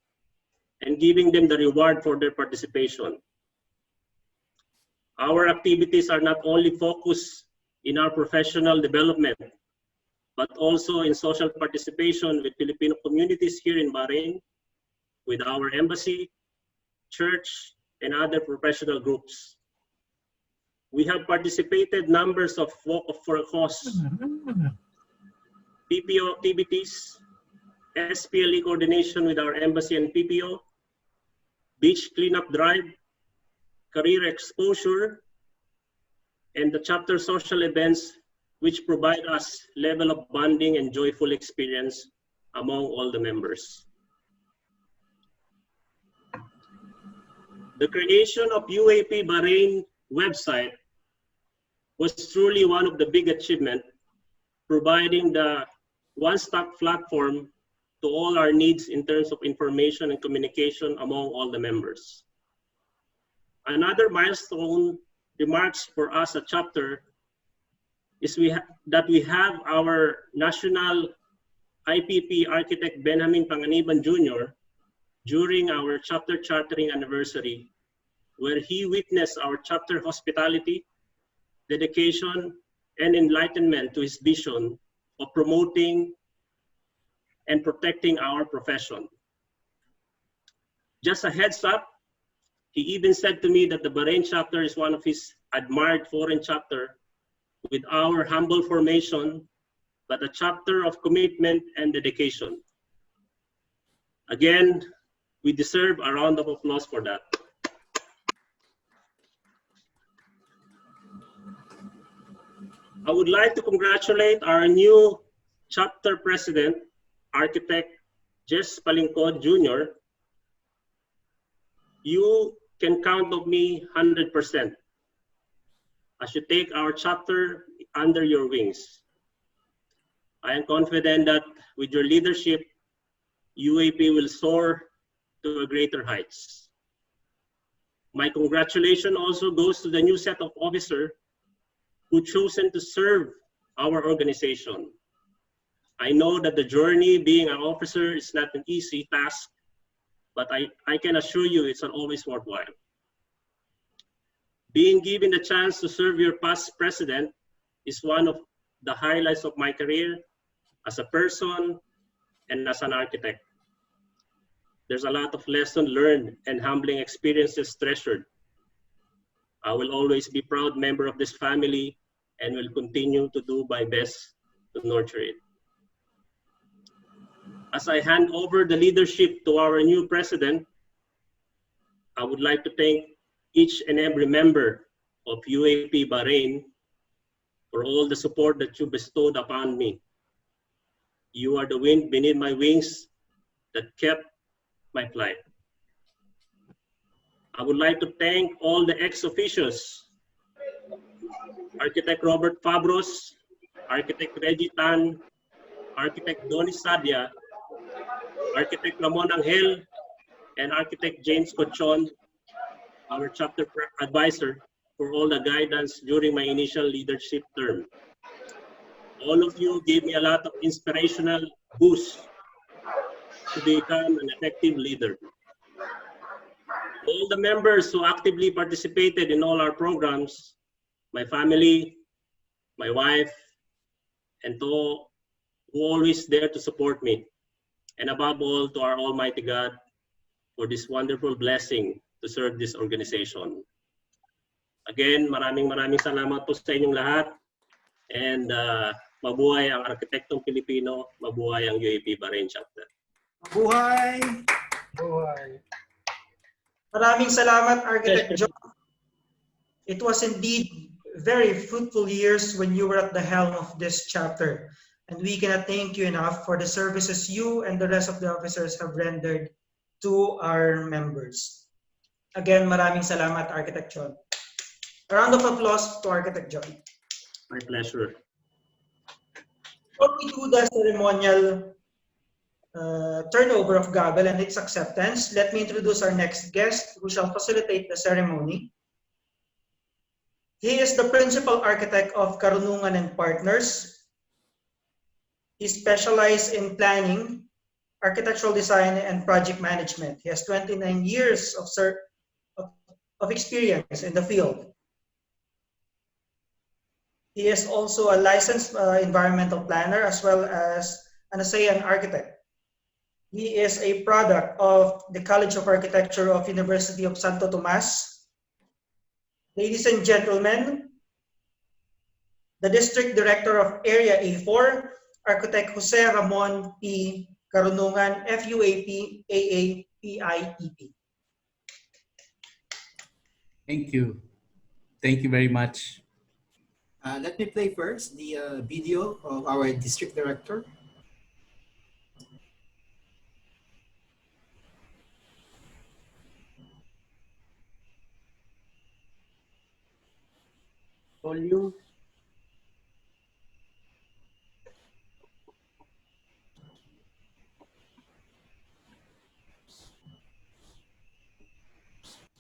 and giving them the reward for their participation. Our activities are not only focused in our professional development, but also in social participation with Filipino communities here in Bahrain, with our embassy, church, and other professional groups. We have participated numbers of walk for a cause, PPO activities, SPLE coordination with our embassy and PPO, beach cleanup drive, career exposure, and the chapter social events which provide us level of bonding and joyful experience among all the members. The creation of UAP Bahrain website was truly one of the big achievements, providing the one-stop platform to all our needs in terms of information and communication among all the members. Another milestone remarks for us at chapter is that we have our national IPP architect Benjamin Panganiban Jr. during our chapter chartering anniversary, where he witnessed our chapter hospitality, dedication, and enlightenment to his vision of promoting and protecting our profession. Just a heads up, he even said to me that the Bahrain chapter is one of his admired foreign chapter with our humble formation, but a chapter of commitment and dedication. Again, we deserve a round of applause for that. I would like to congratulate our new chapter president, architect Jess Palingcod Jr. You can count on me 100% as you take our chapter under your wings. I am confident that with your leadership, UAP will soar to greater heights. My congratulations also goes to the new set of officers who chosen to serve our organization. I know that the journey being an officer is not an easy task, but I can assure you it's always worthwhile. Being given the chance to serve your past president is one of the highlights of my career as a person and as an architect. There's a lot of lessons learned and humbling experiences treasured. I will always be a proud member of this family and will continue to do my best to nurture it. As I hand over the leadership to our new president, I would like to thank each and every member of UAP Bahrain for all the support that you bestowed upon me. You are the wind beneath my wings that kept my flight. I would like to thank all the ex-officials, Architect Robert Fabros, Architect Reggie Tan, Architect Donny Sadia, Architect Ramon Angel, and Architect James Cochon, our chapter advisor, for all the guidance during my initial leadership term. All of you gave me a lot of inspirational boost to become an effective leader. All the members who actively participated in all our programs, my family, my wife, and to who always there to support me. And above all, to our Almighty God for this wonderful blessing to serve this organization. Again, maraming salamat po sa inyong lahat. And mabuhay ang Arkitektong Pilipino, mabuhay ang UAP Bahrain Chapter. Buhay! Buhay! Maraming salamat, Architect John. It was indeed very fruitful years when you were at the helm of this chapter. And we cannot thank you enough for the services you and the rest of the officers have rendered to our members. Again, maraming salamat, Architect John. A round of applause to Architect John. My pleasure. Before we do the ceremonial turnover of gavel and its acceptance, let me introduce our next guest who shall facilitate the ceremony. He is the principal architect of Karunungan and Partners. He specialized in planning, architectural design, and project management. He has 29 years of experience in the field. He is also a licensed environmental planner as well as an ASEAN architect. He is a product of the College of Architecture of University of Santo Tomas. Ladies and gentlemen, the District Director of Area A4, Architect Jose Ramon P. Karunungan, FUAP, AAPIEP. Thank you. Thank you very much. Let me play first the video of our District Director. Volume.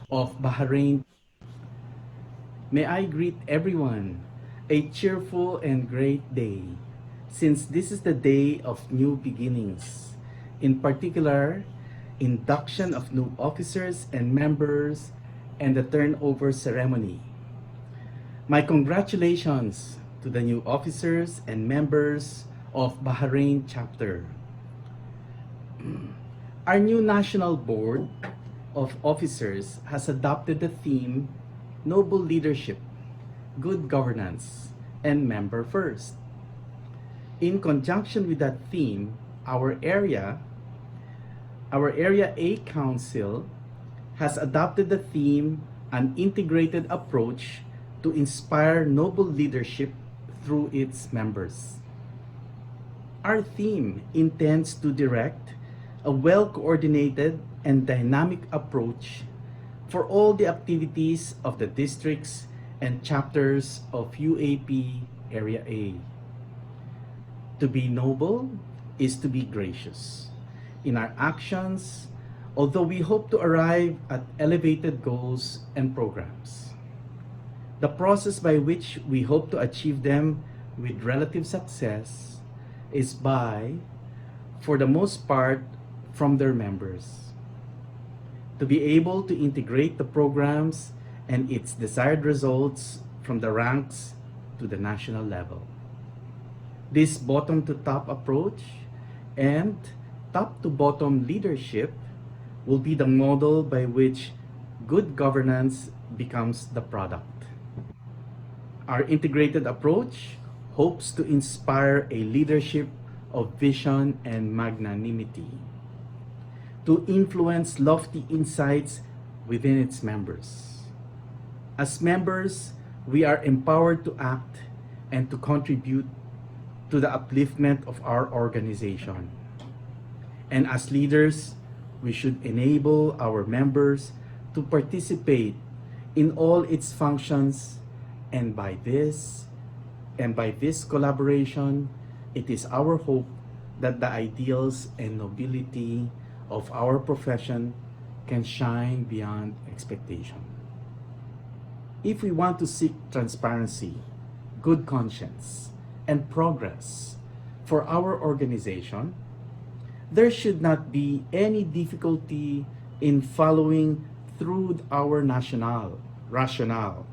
Of Bahrain. May I greet everyone a cheerful and great day, since this is the day of new beginnings, in particular, induction of new officers and members and the turnover ceremony. My congratulations to the new officers and members of Bahrain chapter. Our new national board of officers has adopted the theme Noble Leadership, Good Governance, and Member First. In conjunction with that theme, our Area A Council has adopted the theme An Integrated Approach to Inspire Noble Leadership through its members. Our theme intends to direct a well-coordinated and dynamic approach for all the activities of the districts and chapters of UAP Area A. To be noble is to be gracious in our actions, although we hope to arrive at elevated goals and programs. The process by which we hope to achieve them with relative success is by, for the most part, from their members. To be able to integrate the programs and its desired results from the ranks to the national level. This bottom-to-top approach and top-to-bottom leadership will be the model by which good governance becomes the product. Our integrated approach hopes to inspire a leadership of vision and magnanimity, to influence lofty insights within its members. As members, we are empowered to act and to contribute to the upliftment of our organization. And as leaders, we should enable our members to participate in all its functions, and by this collaboration, it is our hope that the ideals and nobility of our profession can shine beyond expectation. If we want to seek transparency, good conscience, and progress for our organization, there should not be any difficulty in following through our national rationale.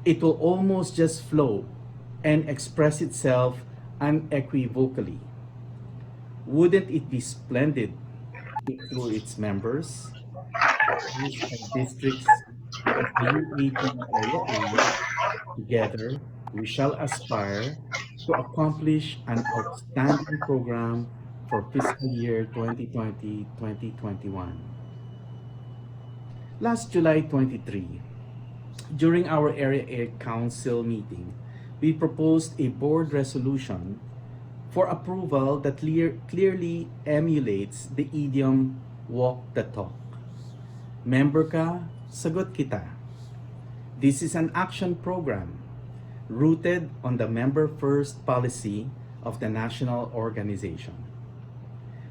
It will almost just flow and express itself unequivocally. Wouldn't it be splendid if through its members, these districts of the UAP Area A, together we shall aspire to accomplish an outstanding program for fiscal year 2020-2021. Last July 23, during our Area A Council meeting, we proposed a board resolution for approval that clearly emulates the idiom walk the talk. Member ka, sagot kita. This is an action program rooted on the member first policy of the national organization.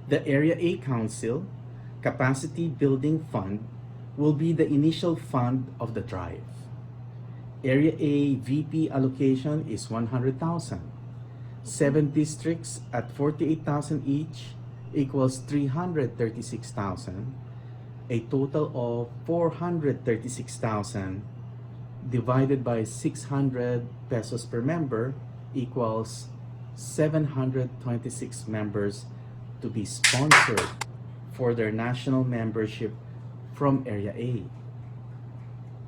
The Area A Council Capacity Building Fund will be the initial fund of the drive. Area A VP allocation is 100,000. 7 districts at 48,000 each equals 336,000. A total of 436,000 divided by 600 pesos per member equals 726 members to be sponsored for their national membership from Area A.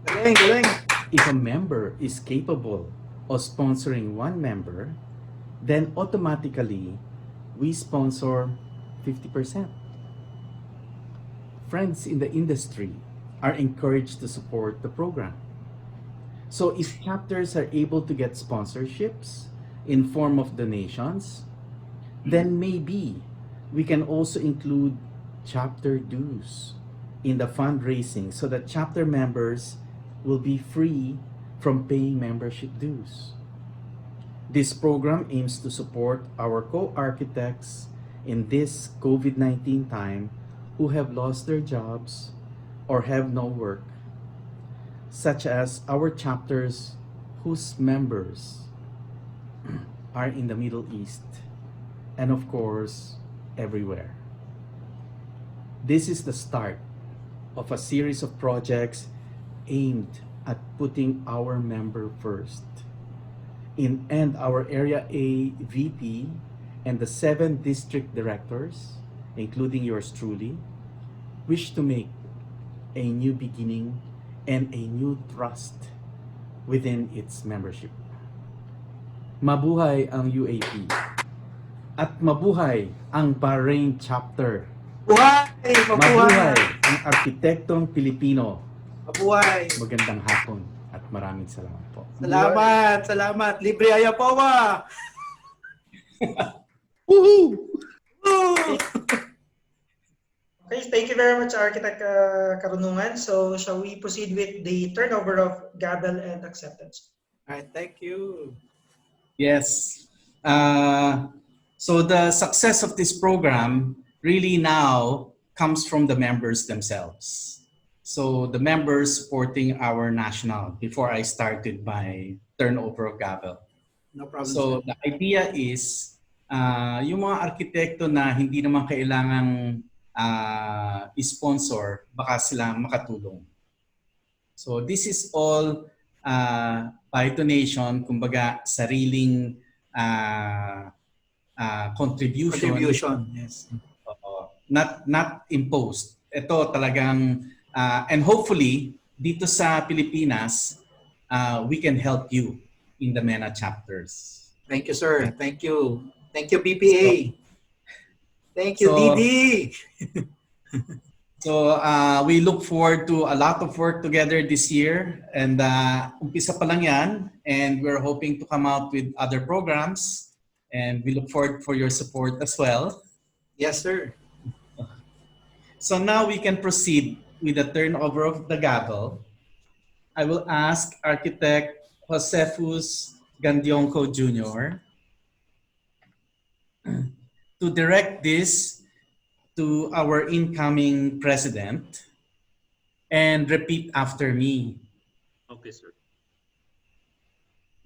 Galing, galing. If a member is capable of sponsoring one member, then automatically we sponsor 50%. Friends in the industry are encouraged to support the program. So if chapters are able to get sponsorships in form of donations, then maybe we can also include chapter dues in the fundraising so that chapter members will be free from paying membership dues. This program aims to support our co-architects in this COVID-19 time who have lost their jobs or have no work, such as our chapters whose members are in the Middle East and of course everywhere. This is the start of a series of projects aimed at putting our member first. And our Area A VP and the 7 district directors, including yours truly, wish to make a new beginning and a new trust within its membership. Mabuhay ang UAP at mabuhay ang Bahrain chapter. Buhay! Mabuhay ang arkitektong Pilipino. Mabuhay! Magandang hapon at maraming salamat po. Salamat, salamat. Libre Ayapawa! Woohoo! Okay, thank you very much, Architect Karunungan. So, shall we proceed with the turnover of gavel and acceptance? All right, thank you. Yes. So the success of this program really now comes from the members themselves. So the members supporting our national before I started my turnover of gavel. No problem. So the idea is yung mga arkitekto na hindi naman kailangang sponsor, baka sila makatulong. So this is all by donation, kumbaga sariling contribution. Contribution, yes. Not imposed. Ito talagang and hopefully dito sa Pilipinas we can help you in the MENA chapters. Thank you, sir. Thank you. Thank you, BPA. Thank you, Didi. So we look forward to a lot of work together this year, and umpisa pa lang yan, and we're hoping to come out with other programs, and we look forward for your support as well. Yes, sir. So now we can proceed with the turnover of the gavel. I will ask Architect Josefus Gandionco Jr. to direct this to our incoming president and repeat after me. Okay, sir.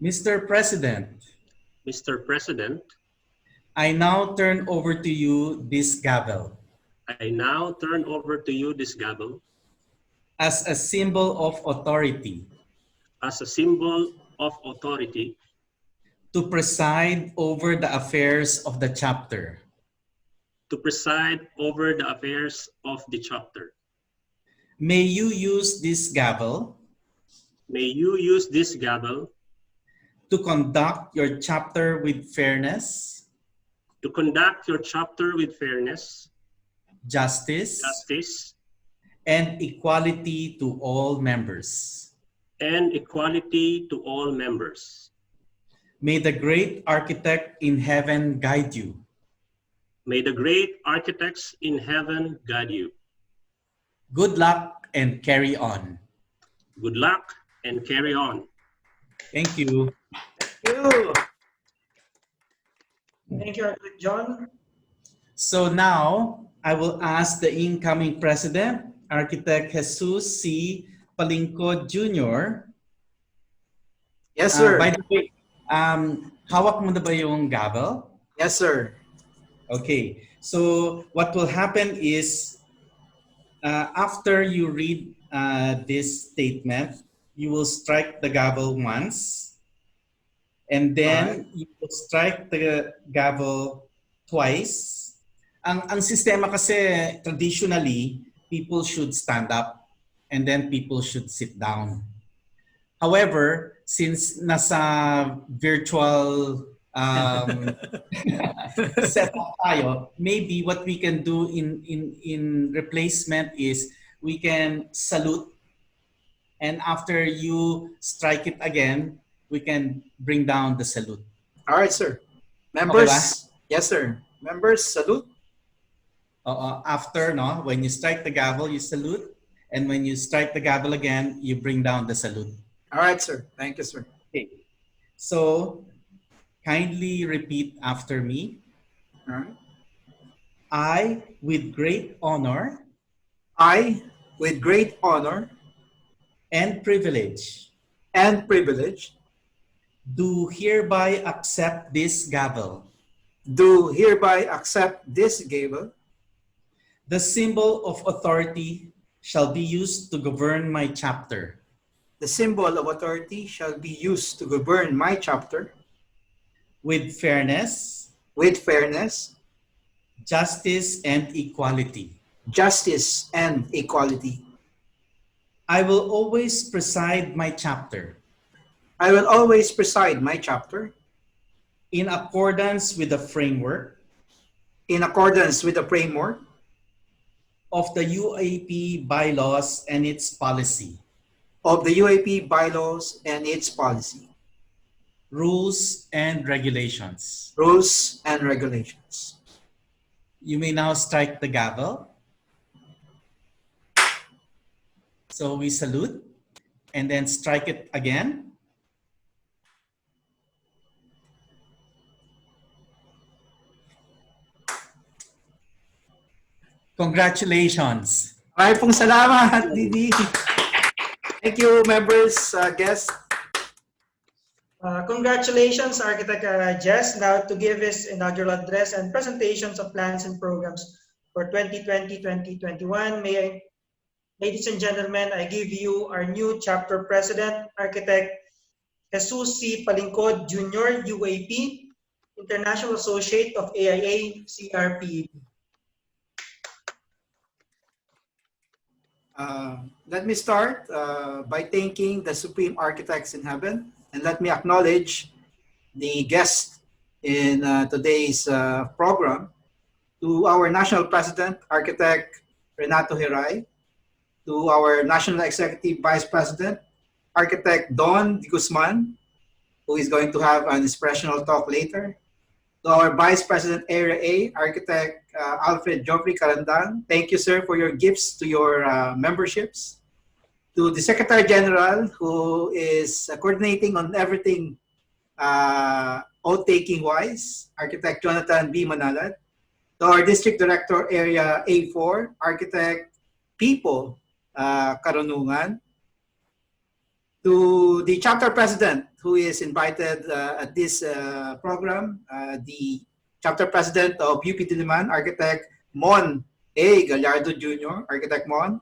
Mr. President, Mr. President, I now turn over to you this gavel I now turn over to you this gavel as a symbol of authority as a symbol of authority to preside over the affairs of the chapter. to preside over the affairs of the chapter. May you use this gavel May you use this gavel to conduct your chapter with fairness, to conduct your chapter with fairness, justice, justice, and equality to all members. and equality to all members. May the great architect in heaven guide you. May the great architects in heaven guide you. Good luck and carry on. Good luck and carry on. Thank you. Thank you, Architect John. So now I will ask the incoming president, Architect Jesus C. Palingco Jr. Yes, sir. By the way, hawak mo na ba yung gavel? Yes, sir. Okay. So what will happen is after you read this statement, you will strike the gavel once, and then you will strike the gavel twice. Ang sistema kasi traditionally, people should stand up and then people should sit down. However, since nasa virtual setup tayo, maybe what we can do in replacement is we can salute, and after you strike it again, we can bring down the salute. All right, sir. Members, Okay, yes, sir. Members, salute. After, no, when you strike the gavel, you salute, and when you strike the gavel again, you bring down the salute. All right, sir. Thank you, sir. Okay. So, kindly repeat after me. All right. I, with great honor I, with great honor and privilege, do hereby accept this gavel, the symbol of authority shall be used to govern my chapter. The symbol of authority shall be used to govern my chapter with fairness, justice, and equality. I will always preside my chapter in accordance with the framework of the UAP bylaws and its policy. Rules and regulations. You may now strike the gavel. So we salute and then strike it again. Congratulations. Maraming pong salamat, Didi. Thank you, members, guests. Congratulations, Architect Jess. Now to give his inaugural address and presentations of plans and programs for 2020-2021, ladies and gentlemen, I give you our new chapter president, Architect Jesus C. Palingco Jr., UAP, International Associate of AIA CRP. Let me start by thanking the Supreme Architects in Heaven, and let me acknowledge the guests in today's program. To our National President, Architect Renato Hiray, to our National Executive Vice President, Architect Don De Guzman, who is going to have an inspirational talk later, to our Vice President Area A, Architect Alfred Joffrey Carandan. Thank you, sir, for your gifts to your memberships. To the Secretary General, who is coordinating on everything oath-taking wise, Architect Jonathan B. Manalat. To our District Director, Area A4, Architect People Karunungan. To the Chapter President, who is invited at this program, the Chapter President of UP Diliman, Architect Mon A. Gallardo Jr., Architect Mon.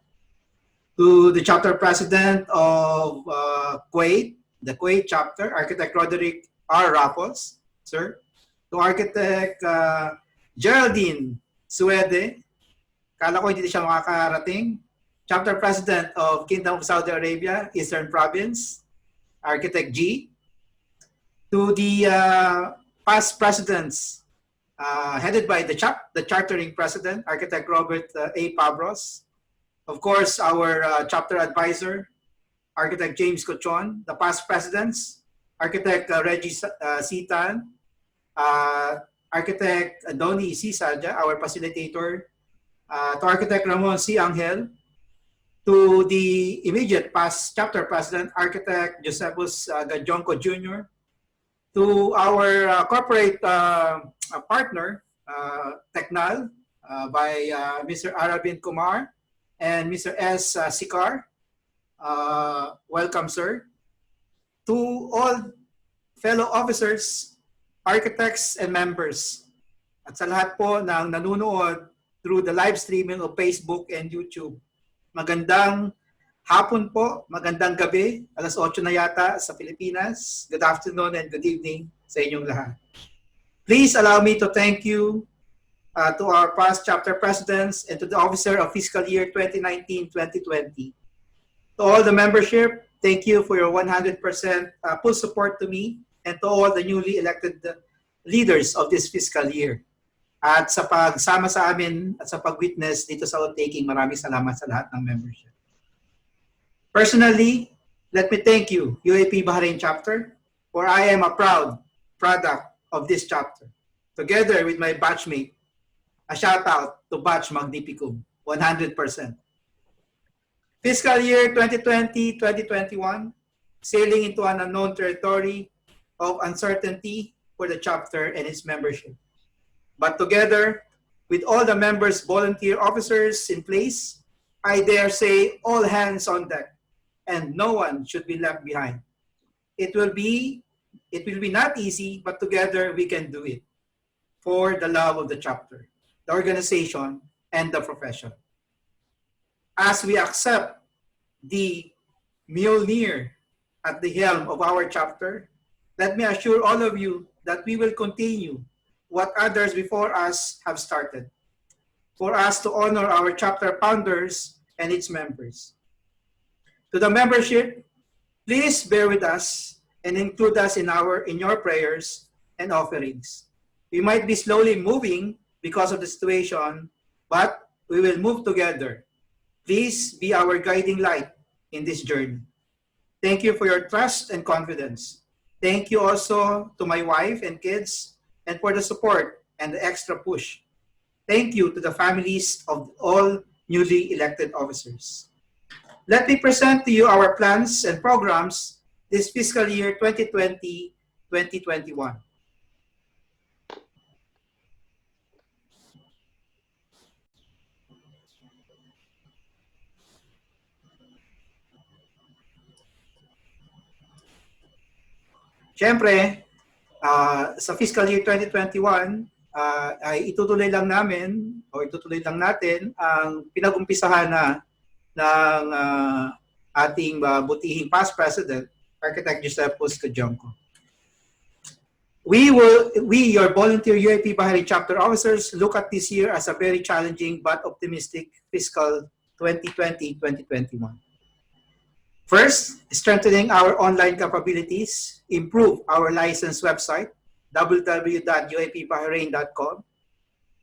To the Chapter President of Kuwait, the Kuwait Chapter, Architect Roderick R. Rapos, sir. To Architect Geraldine Suede, kala ko hindi siya makakarating. Chapter President of Kingdom of Saudi Arabia, Eastern Province, Architect G. To the past presidents, headed by the chartering president, Architect Robert A. Pabros. Of course, our chapter advisor, Architect James Cochon. The past presidents, Architect Reggie Sitan, Architect Donnie C. Saja, our facilitator, to Architect Ramon C. Angel, to the immediate past chapter president, Architect Josephus Gajonco Jr., to our corporate partner, Technal, by Mr. Arabin Kumar and Mr. S. Sikar. Welcome, sir. To all fellow officers, architects, and members, at sa lahat po ng nanonood through the live streaming of Facebook and YouTube, magandang hapon po, magandang gabi, alas 8 na yata sa Pilipinas. Good afternoon and good evening sa inyong lahat. Please allow me to thank you to our past chapter presidents and to the officer of fiscal year 2019-2020. To all the membership, thank you for your 100% full support to me and to all the newly elected leaders of this fiscal year. At sa pagsama sa amin at sa pag-witness dito sa outtaking, maraming salamat sa lahat ng membership. Personally, let me thank you, UAP Bahrain Chapter, for I am a proud product of this chapter. Together with my batchmate, a shout out to Batch Magnificum, 100%. Fiscal year 2020-2021, sailing into an unknown territory of uncertainty for the chapter and its membership. But together, with all the members' volunteer officers in place, I dare say all hands on deck, and no one should be left behind. It will be not easy, but together we can do it for the love of the chapter, the organization, and the profession. As we accept the mule at the helm of our chapter, let me assure all of you that we will continue what others before us have started, for us to honor our chapter founders and its members. To the membership, please bear with us and include us in your prayers and offerings. We might be slowly moving because of the situation, but we will move together. Please be our guiding light in this journey. Thank you for your trust and confidence. Thank you also to my wife and kids, and for the support and the extra push. Thank you to the families of all newly elected officers. Let me present to you our plans and programs this fiscal year 2020-2021. Siyempre, sa fiscal year 2021, ay itutuloy lang natin ang pinag-umpisahan na ng ating butihing past president, Architect Josephus Gajonco. We, your volunteer UAP Bahrain chapter officers, look at this year as a very challenging but optimistic fiscal 2020-2021. First, strengthening our online capabilities, improve our license website, www.uapbahrain.com,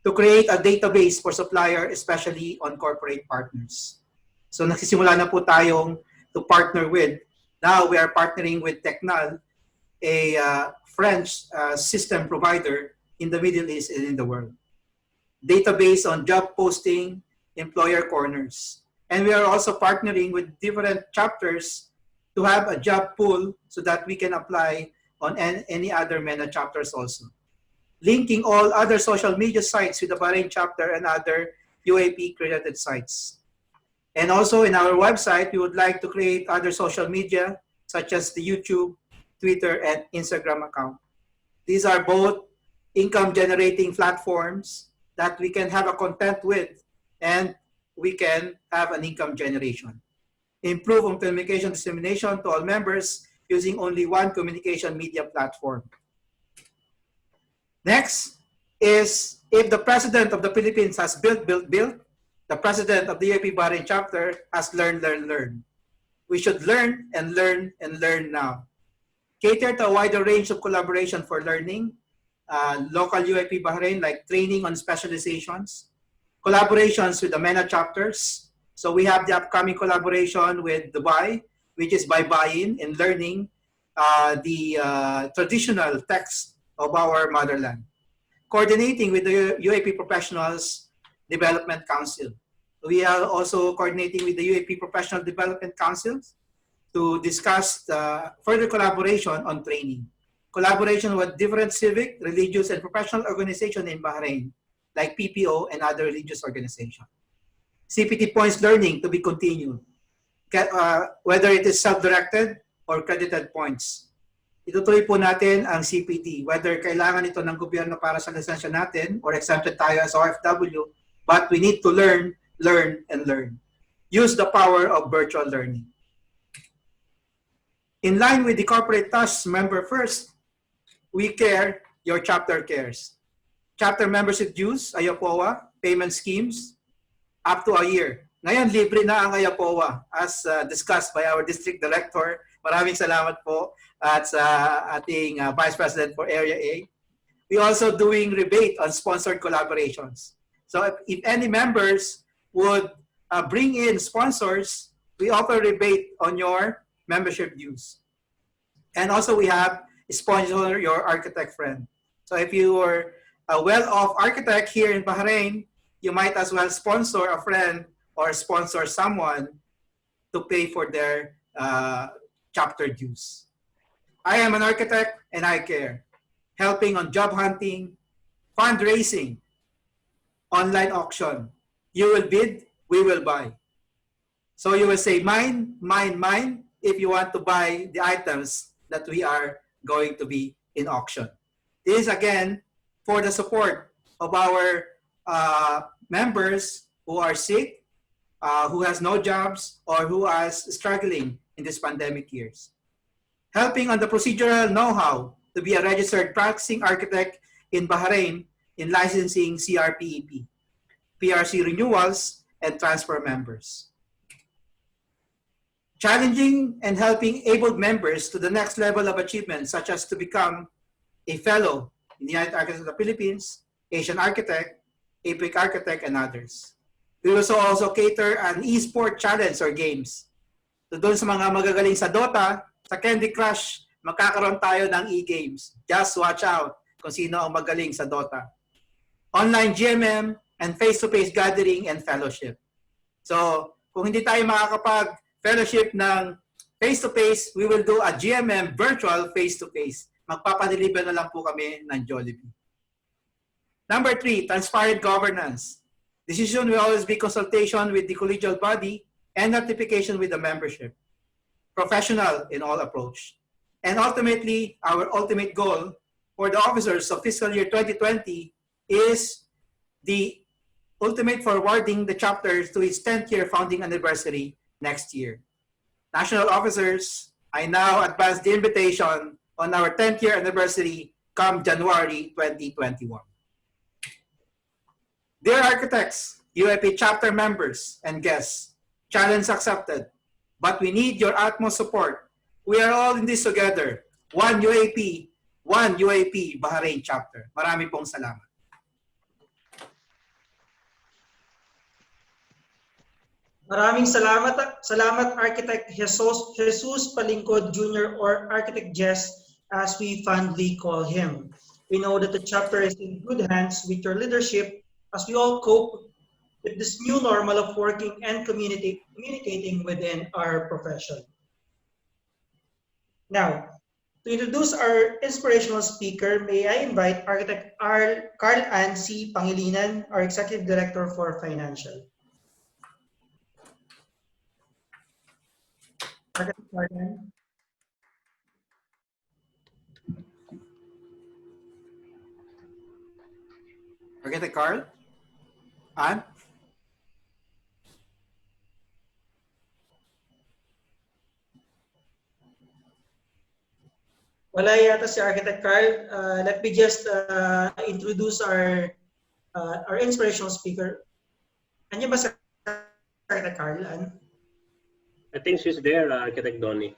to create a database for supplier, especially on corporate partners. So nagsisimula na po tayong to partner with. Now we are partnering with Technal, a French system provider in the Middle East and in the world. Database on job posting, employer corners. And we are also partnering with different chapters to have a job pool so that we can apply on any other MENA chapters also. linking all other social media sites with the Bahrain chapter and other UAP credited sites. And also in our website, we would like to create other social media such as the YouTube, Twitter, and Instagram account. These are both income generating platforms that we can have a content with, and we can have an income generation. Improve on communication dissemination to all members using only one communication media platform. Next is, if the President of the Philippines has built, the President of the UAP Bahrain chapter has learn. We should learn and learn and learn now. Cater to a wider range of collaboration for learning, local UAP Bahrain, like training on specializations, collaborations with the MENA chapters. So we have the upcoming collaboration with Dubai, which is by buy-in and learning the traditional text of our motherland. Coordinating with the UAP Professionals Development Council. We are also coordinating with the UAP Professional Development Councils to discuss further collaboration on training. Collaboration with different civic, religious, and professional organizations in Bahrain, like PPO and other religious organizations. CPT points learning to be continued, whether it is self-directed or credited points. Itutuloy po natin ang CPT, whether kailangan ito ng gobyerno para sa lisensya natin or exempted tayo as OFW, but we need to learn, and learn. Use the power of virtual learning. In line with the corporate tasks, member first, we care, your chapter cares. Chapter membership dues, AYAPOA, payment schemes, up to a year. Ngayon, libre na ang AYAPOA as discussed by our district director. Maraming salamat po at sa ating Vice President for Area A. We also doing rebate on sponsored collaborations. So if any members would bring in sponsors, we offer rebate on your membership dues. And also we have sponsor your architect friend. So if you are a well-off architect here in Bahrain, you might as well sponsor a friend or sponsor someone to pay for their chapter dues. I am an architect and I care. Helping on job hunting, fundraising, online auction. You will bid, we will buy. So you will say mine, mine, mine if you want to buy the items that we are going to be in auction. This is again for the support of our members who are sick, who has no jobs, or who are struggling in this pandemic years. Helping on the procedural know-how to be a registered practicing architect in Bahrain in licensing CRPEP, PRC renewals, and transfer members. Challenging and helping able members to the next level of achievement, such as to become a fellow in the United Architects of the Philippines, Asian Architect, APEC Architect, and others. We will also cater an e-sport challenge or games. So doon sa mga magagaling sa Dota, sa Candy Crush, magkakaroon tayo ng e-games. Just watch out kung sino ang magaling sa Dota. Online GMM and face-to-face gathering and fellowship. So kung hindi tayo makakapag-fellowship ng face-to-face, we will do a GMM virtual face-to-face. Magpapadeliver na lang po kami ng Jollibee. Number 3, transparent governance. Decision will always be consultation with the collegial body and notification with the membership. Professional in all approach. And ultimately, our ultimate goal for the officers of fiscal year 2020 is the ultimate forwarding the chapters to its 10th year founding anniversary next year. National officers, I now advance the invitation on our 10th year anniversary come January 2021. Dear architects, UAP chapter members and guests, challenge accepted, but we need your utmost support. We are all in this together. One UAP Bahrain chapter. Marami pong salamat. Maraming salamat Architect Jesus Palingkod Jr. or Architect Jess as we fondly call him. We know that the chapter is in good hands with your leadership as we all cope with this new normal of working and communicating within our profession. Now, To introduce our inspirational speaker, may I invite Architect Carl Ann C. Pangilinan, our Executive Director for Financial. Architect Carl Ann. Architect Carl? Ann? Wala yata si Architect Carl. Let me just introduce our inspirational speaker. Andiyan ba si Architect Carl? I think she's there, Architect Donnie.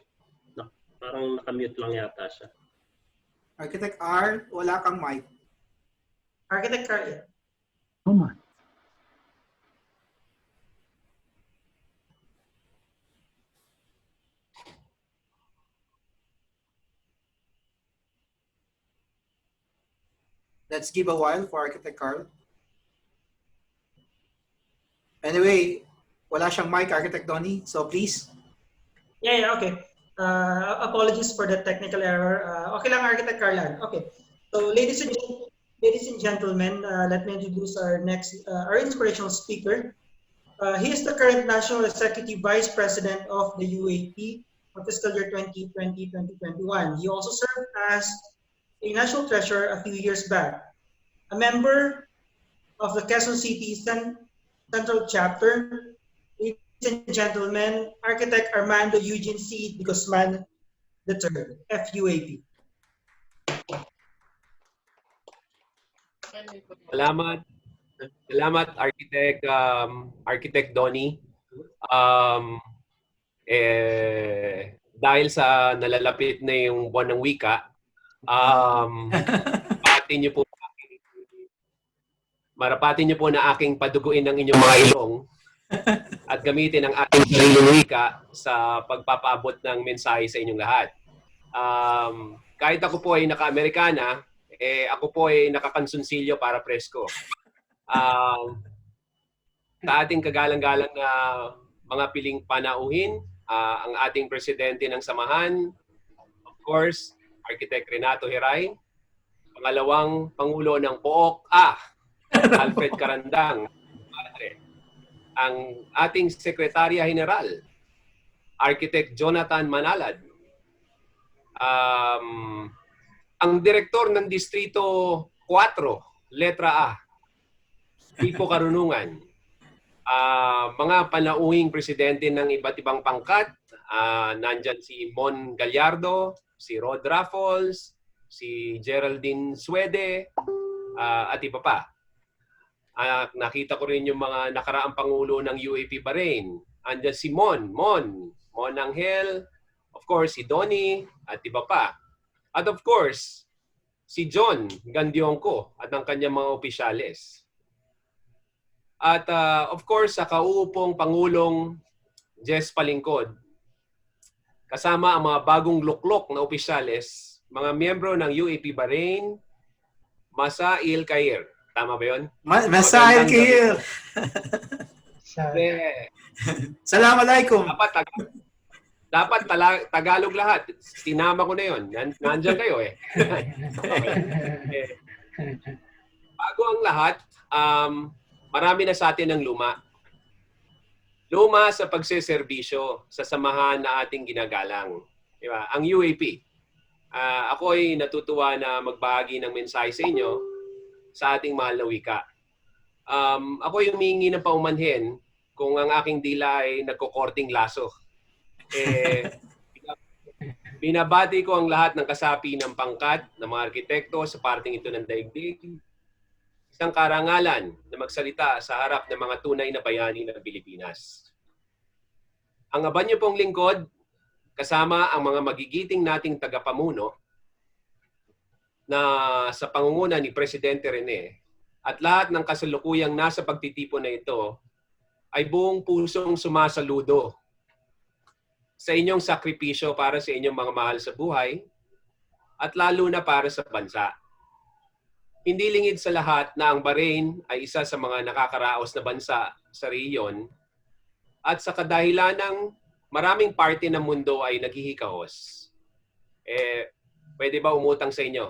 No, parang nakamute lang yata siya. Architect R, wala kang mic. Architect Carl, yeah. Oh my. Let's give a while for Architect Carl. Anyway, wala siyang mic, Architect Donnie. So please. Yeah, okay. Apologies for the technical error. Okay lang, Architect Carlan. Okay. So, ladies and gentlemen, let me introduce our our inspirational speaker. He is the current National Executive Vice President of the UAP for fiscal year 2020-2021. He also served as a National Treasurer a few years back, a member of the Quezon City Central Chapter. Ladies and gentlemen, Architect Armando Eugene C. de Guzman III, FUAP. Salamat Architect Donnie. Dahil sa nalalapit na yung buwan ng wika, marapatin niyo po na aking paduguin ng inyong mga ilong at gamitin ang ating sariling wika sa pagpapaabot ng mensahe sa inyong lahat. Kahit ako po ay naka-Amerikana, ako po ay nakakansunsilyo para presko. Sa ating kagalang-galang na mga piling panauhin, ang ating presidente ng samahan, of course, Architect Renato Hiray, pangalawang Pangulo ng Pook, Alfred Carandang, ang ating Sekretarya General, Architect Jonathan Manalad, ang Direktor ng Distrito 4, Letra A, Pipo Karunungan, mga panauhing presidente ng iba't ibang pangkat, nandyan si Mon Gallardo, si Rod Raffles, si Geraldine Suede, at iba pa. Nakita ko rin yung mga nakaraang pangulo ng UAP Bahrain. Andyan si Mon Angel, of course si Donnie, at iba pa. At of course, si John Gandionco at ang kanyang mga opisyales. At of course, sa kaupong Pangulong Jess Palingkod, kasama ang mga bagong luklok na opisyales, mga miyembro ng UAP Bahrain, Masail Kair. Tama ba yun? Masail Kair! Assalamualaikum! Dapat Tagalog lahat. Tinama ko na yun. Nandyan kayo eh. Bago ang lahat, marami na sa atin ang luma. Luma sa pagseserbisyo sa samahan na ating ginagalang. Diba? Ang UAP. Ako ay natutuwa na magbahagi ng mensahe sa inyo sa ating mahal na wika. Ako ay humingi ng paumanhin kung ang aking dila ay nagkukorting laso. Binabati ko ang lahat ng kasapi ng pangkat ng mga arkitekto sa parting ito ng daigdig. Isang karangalan na magsalita sa harap ng mga tunay na bayani ng Pilipinas. Ang aban niyo pong lingkod, kasama ang mga magigiting nating tagapamuno na sa pangunguna ni Presidente Rene at lahat ng kasalukuyang nasa pagtitipon na ito ay buong pusong sumasaludo sa inyong sakripisyo para sa inyong mga mahal sa buhay at lalo na para sa bansa. Hindi lingid sa lahat na ang Bahrain ay isa sa mga nakakaraos na bansa sa rehiyon at sa kadahilan ng maraming parte ng mundo ay naghihikahos. Pwede ba umutang sa inyo?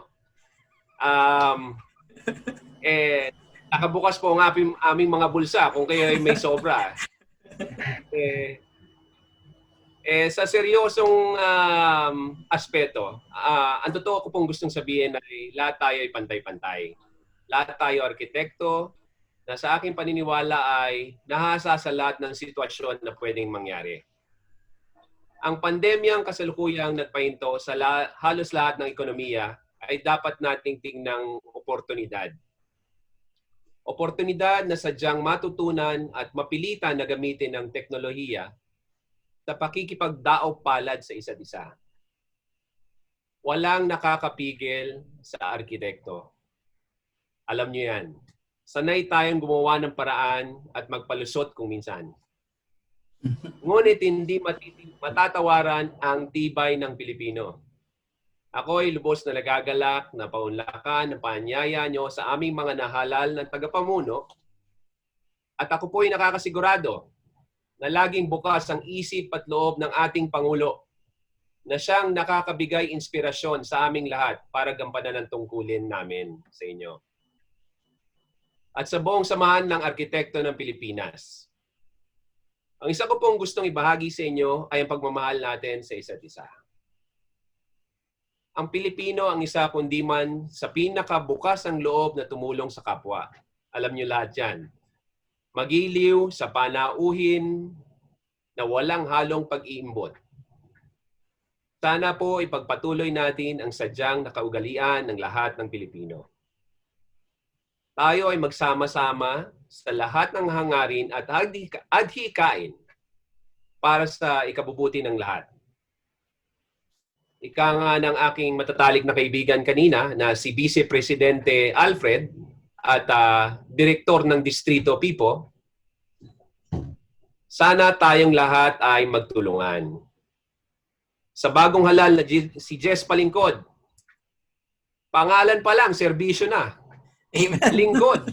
Nakabukas po ang aming mga bulsa kung kayo ay may sobra. Sa seryosong aspeto, ang totoo ko pong gustong sabihin ay lahat tayo ay pantay-pantay. Lahat tayo arkitekto na sa aking paniniwala ay nahasa sa lahat ng sitwasyon na pwedeng mangyari. Ang pandemyang kasalukuyang nagpahinto sa halos lahat ng ekonomiya ay dapat nating tingnang oportunidad. Oportunidad na sadyang matutunan at mapilitan na gamitin ng teknolohiya sa pakikipagdaop palad sa isa't isa. Walang nakakapigil sa arkitekto. Alam niyo yan. Sanay tayong gumawa ng paraan at magpalusot kung minsan. Ngunit hindi matatawaran ang tibay ng Pilipino. Ako'y lubos na nagagalak na paunlakan ng paanyaya nyo sa aming mga nahalal ng tagapamuno at ako po'y nakakasigurado na laging bukas ang isip at loob ng ating Pangulo na siyang nakakabigay inspirasyon sa aming lahat para gampanan ang tungkulin namin sa inyo. At sa buong samahan ng arkitekto ng Pilipinas. Ang isa ko pong gustong ibahagi sa inyo ay ang pagmamahal natin sa isa't isa. Ang Pilipino ang isa kundi man sa pinakabukas ang loob na tumulong sa kapwa. Alam niyo lahat yan. Magiliw sa panauhin na walang halong pag-iimbot. Sana po ipagpatuloy natin ang sadyang nakaugalian ng lahat ng Pilipino. Tayo ay magsama-sama sa lahat ng hangarin at adhikain para sa ikabubuti ng lahat. Ika nga ng aking matatalik na kaibigan kanina na si Vice Presidente Alfred at Direktor ng Distrito Pipo, sana tayong lahat ay magtulungan. Sa bagong halal na si Jess Palingkod, pangalan pa lang, serbisyo na. Amen. Lingkod.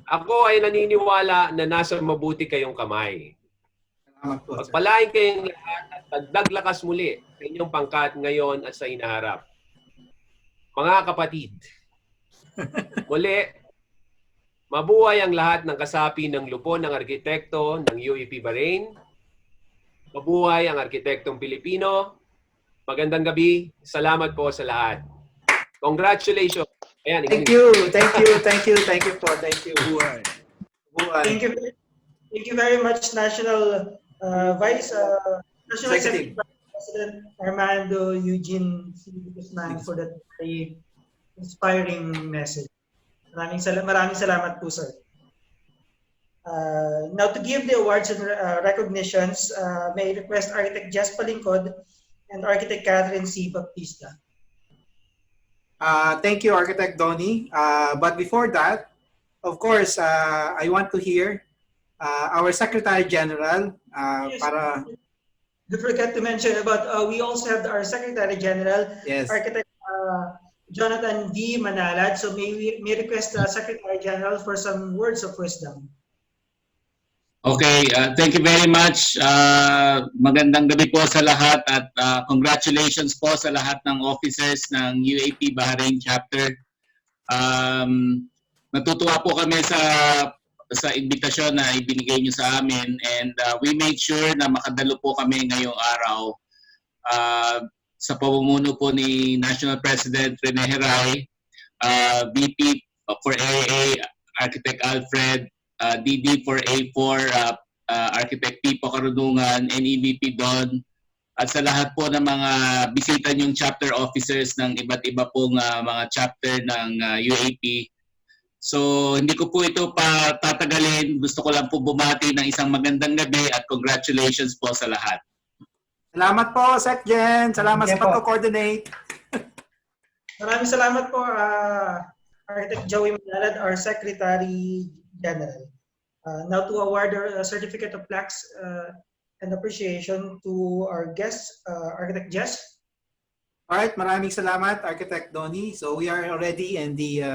Ako ay naniniwala na nasa mabuti kayong kamay. Pagpalain kayong lahat at dagdag lakas muli sa inyong pangkat ngayon at sa inaharap. Mga kapatid, muli, mabuhay ang lahat ng kasapi ng lupon ng arkitekto ng UAP Bahrain. Mabuhay ang arkitektong Pilipino. Magandang gabi. Salamat po sa lahat. Congratulations. Ayan, Thank you po. Thank you. Thank you very much, National Executive President Armando Eugene C. Guzman for that very inspiring message. Maraming salamat po, sir. Now to give the awards and recognitions, may I request Architect Jess Palingkod and Architect Catherine C. Baptista. Thank you, Architect Donnie. But before that, of course, I want to hear our Secretary General Yes, para... Don't forget to mention about, we also have our Secretary General, Yes. Architect Jonathan V. Manalad. So may request the Secretary General for some words of wisdom. Okay, thank you very much. Magandang gabi po sa lahat at congratulations po sa lahat ng officers ng UAP Bahrain Chapter. Natutuwa po kami sa invitasyon na ibinigay niyo sa amin and we made sure na makadalo po kami ngayong araw sa pamumuno po ni National President Rene Heray, VP for AA, Architect Alfred, DD for A4, Architect Pipo Karunungan, NEVP Don, at sa lahat po ng mga bisita niyong chapter officers ng iba't iba pong mga chapter ng UAP. So hindi ko po ito patatagalin. Gusto ko lang po bumati ng isang magandang gabi at congratulations po sa lahat. Salamat po, Sec Jen. Salamat sa pag-coordinate. Maraming salamat po, Architect Joey Manalad, our Secretary General. Now to award a certificate of plaques and appreciation to our guest, Architect Jess. All right, maraming salamat, Architect Donnie. So we are already in the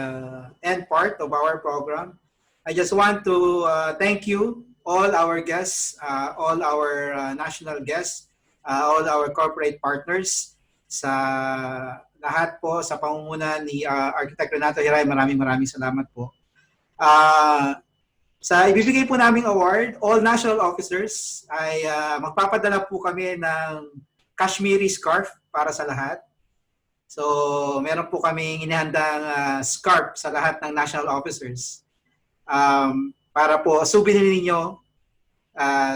end part of our program. I just want to thank you, all our guests, all our national guests, all our corporate partners sa lahat po, sa pangunguna ni Architect Renato Hiray, maraming salamat po. Sa ibibigay po naming award, all national officers ay magpapadala po kami ng Kashmiri scarf para sa lahat. So, meron po kaming inihandang scarf sa lahat ng national officers para po souvenir ninyo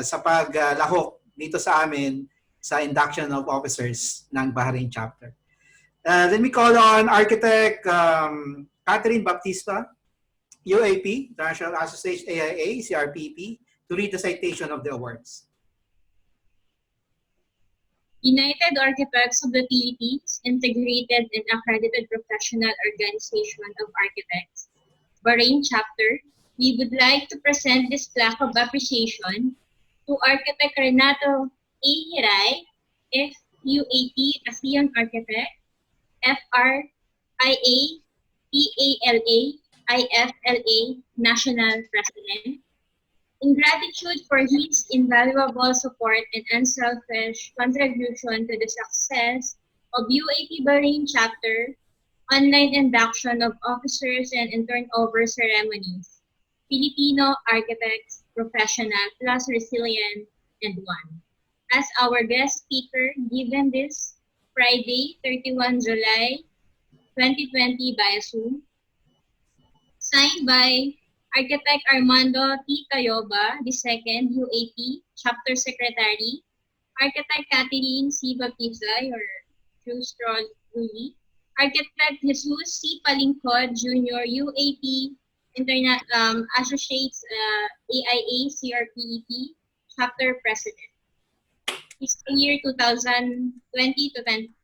sa paglahok dito sa amin sa induction of officers ng Bahrain chapter. Let me call on Architect Catherine Baptista, UAP, International Association AIA, CRPP, to read the citation of the awards. United Architects of the Philippines, Integrated and Accredited Professional Organization of Architects, Bahrain Chapter, we would like to present this plaque of appreciation to Architect Renato A. Hiray, FUAP ASEAN Architect, FRIA PALA IFLA National President, in gratitude for his invaluable support and unselfish contribution to the success of UAP Bahrain Chapter, online induction of officers and turnover ceremonies, Filipino Architects Professional plus Resilient and One. As our guest speaker given this Friday, 31 July 2020 by Zoom, signed by Architect Armando T. Cayoba, II, UAP, Chapter Secretary, Architect Catherine C. Baptista, your true strong Rudy, Architect Jesus C. Palingkod, Jr., UAP, Associates AIA, CRPEP, Chapter President. Fiscal year 2020 to 2021.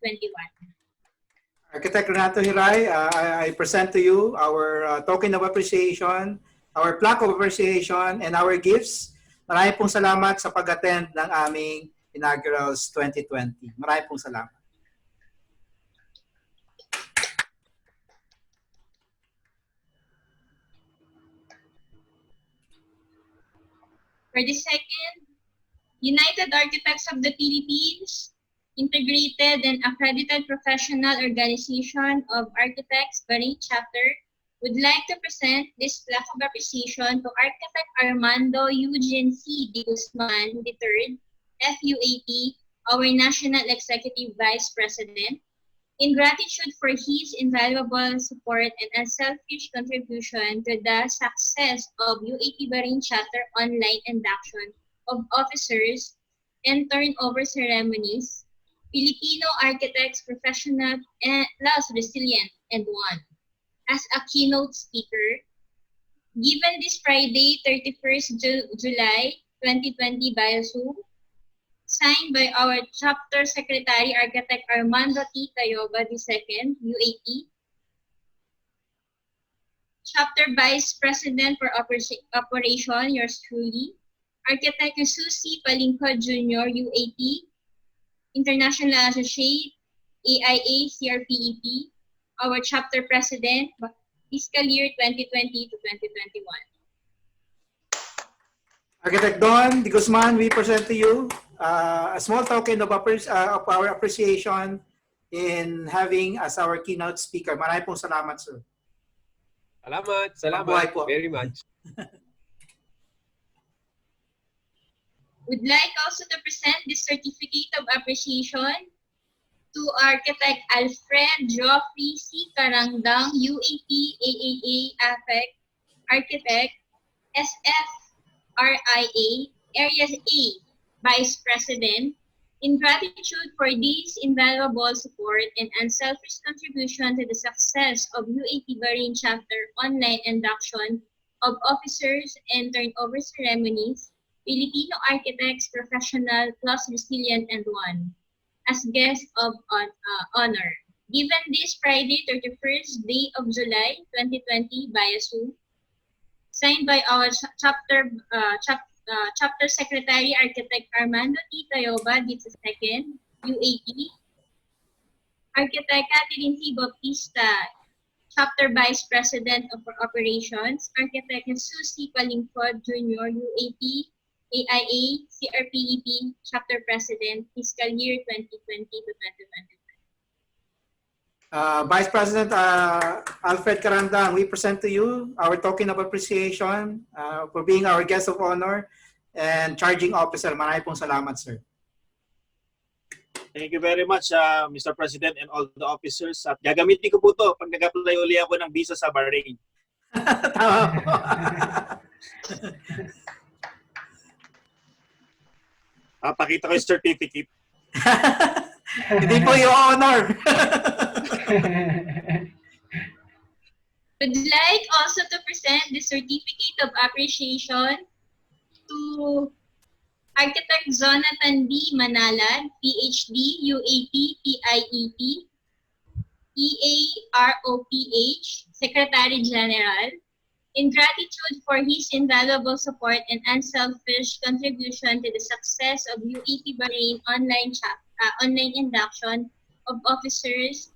Architect Renato Hiray, I present to you our token of appreciation, our plaque of appreciation, and our gifts. Maraming pong salamat sa pag-attend ng aming Inaugurals 2020. Maraming pong salamat. For the second, United Architects of the Philippines, Integrated and Accredited Professional Organization of Architects, Bahrain Chapter, would like to present this plaque of appreciation to Architect Armando Eugene C. De Guzman III, FUAP, our National Executive Vice President, in gratitude for his invaluable support and unselfish contribution to the success of UAP Bahrain Chapter online induction of officers and turnover ceremonies, Filipino Architects Professional and plus Resilient and One. As a keynote speaker, given this Friday, 31st July 2020 by Zoom, signed by our Chapter Secretary, Architect Armando T. Cayoba II, UAP, Chapter Vice President for Operation, yours truly, Architect Jesus C. Palingkod Jr., UAP, International Associate, AIA, CRPEP, our Chapter President, fiscal year 2020 to 2021. Architect Don De Guzman, we present to you a small token of our appreciation in having as our keynote speaker. Maraming pong salamat, sir. Salamat very much. Would like also to present this certificate of appreciation to Architect Alfred Geoffrey C. Karangdang, UAP, AAA, AFEC, Architect, SFRIA, Area A, Vice President, in gratitude for this invaluable support and unselfish contribution to the success of UAP Bahrain Chapter online induction of officers and turnover ceremonies, Filipino Architects Professional plus Resilient and One, as guest of honor. Given this Friday, 31st day of July 2020 by Zoom, signed by our Chapter Secretary, Architect Armando T. Cayoba, II, UAP, Architect Catherine C. Baptista, Chapter Vice President of Operations, Architect Jesus C. Palingkod Jr., UAP, AIA, CRPEP, Chapter President, fiscal year 2020 to 2021. Vice President Alfred Carandang, we present to you our token of appreciation for being our guest of honor and charging officer. Maraming pong salamat, sir. Thank you very much, Mr. President and all the officers. At gagamitin ko po ito pag nag-apply uli ako ng visa sa Bahrain. Tama po. Papakita ko yung certificate. Hindi po yung honor. Would like also to present the certificate of appreciation to Architect Jonathan B. Manalag, PhD, UAP, PIEP, EAROPH, Secretary General, in gratitude for his invaluable support and unselfish contribution to the success of UAP Bahrain online induction of officers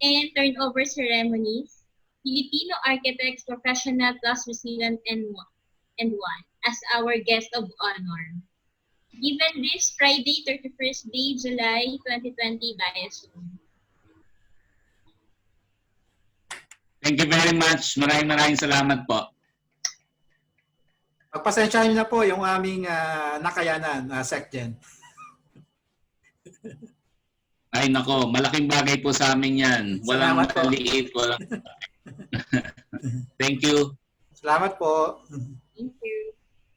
and turnover ceremonies, Filipino Architects Professional plus Resilient and one as our guest of honor. Given this Friday, 31st day, July 2020 via Zoom. Thank you very much. Maraming salamat po. Pagpasensyahan niyo na po yung aming nakayanan, SecGen. Ay nako, malaking bagay po sa amin yan. Walang maliit, walang... Thank you. Salamat po. Thank you.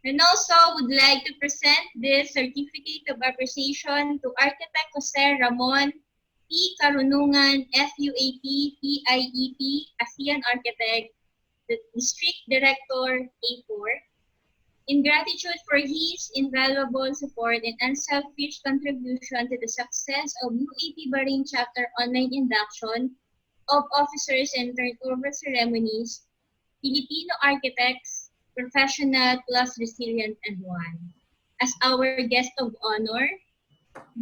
And also would like to present this certificate of appreciation to Architect Jose Ramon P. Karunungan, FUAP, PIEP, ASEAN Architect, the District Director, A4, in gratitude for his invaluable support and unselfish contribution to the success of UAP Bahrain Chapter online induction of officers and turnover ceremonies, Filipino Architects, Professional plus Resilient and one, as our guest of honor,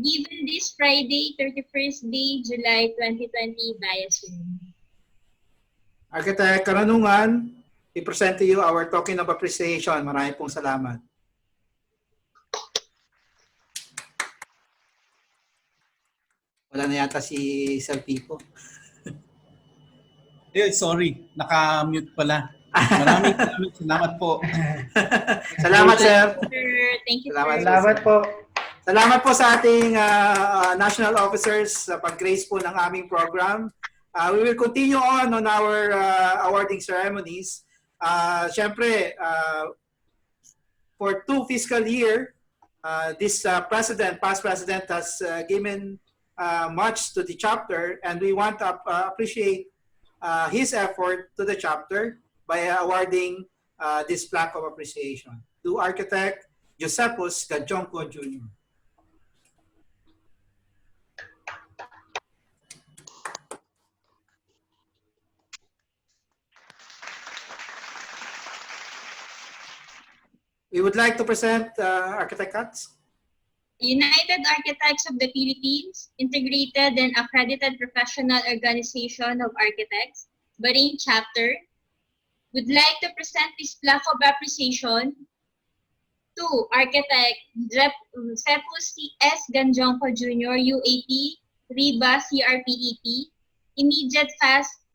given this Friday, 31st day, July 2020 via Zoom. Architect Karunungan, we present to you our token of appreciation. Maraming pong salamat. Wala na yata si Sir Pico. Sorry, naka-mute pala. Maraming salamat po. Salamat, sir. Thank you, Salamat, sir. salamat po. Salamat po sa ating national officers sa pag-grace po ng aming program. We will continue on our awarding ceremonies. Siyempre, for 2 fiscal year, this past president has given much to the chapter, and we want to appreciate his effort to the chapter by awarding this plaque of appreciation to Architect Josephus Gadjonco Jr. We would like to present Architect Katz. United Architects of the Philippines, integrated and accredited professional organization of architects, Bahrain Chapter, would like to present this plaque of appreciation to Architect Josephus S. Gadjonco Jr., UAP, RIBA, CRPEP, immediate past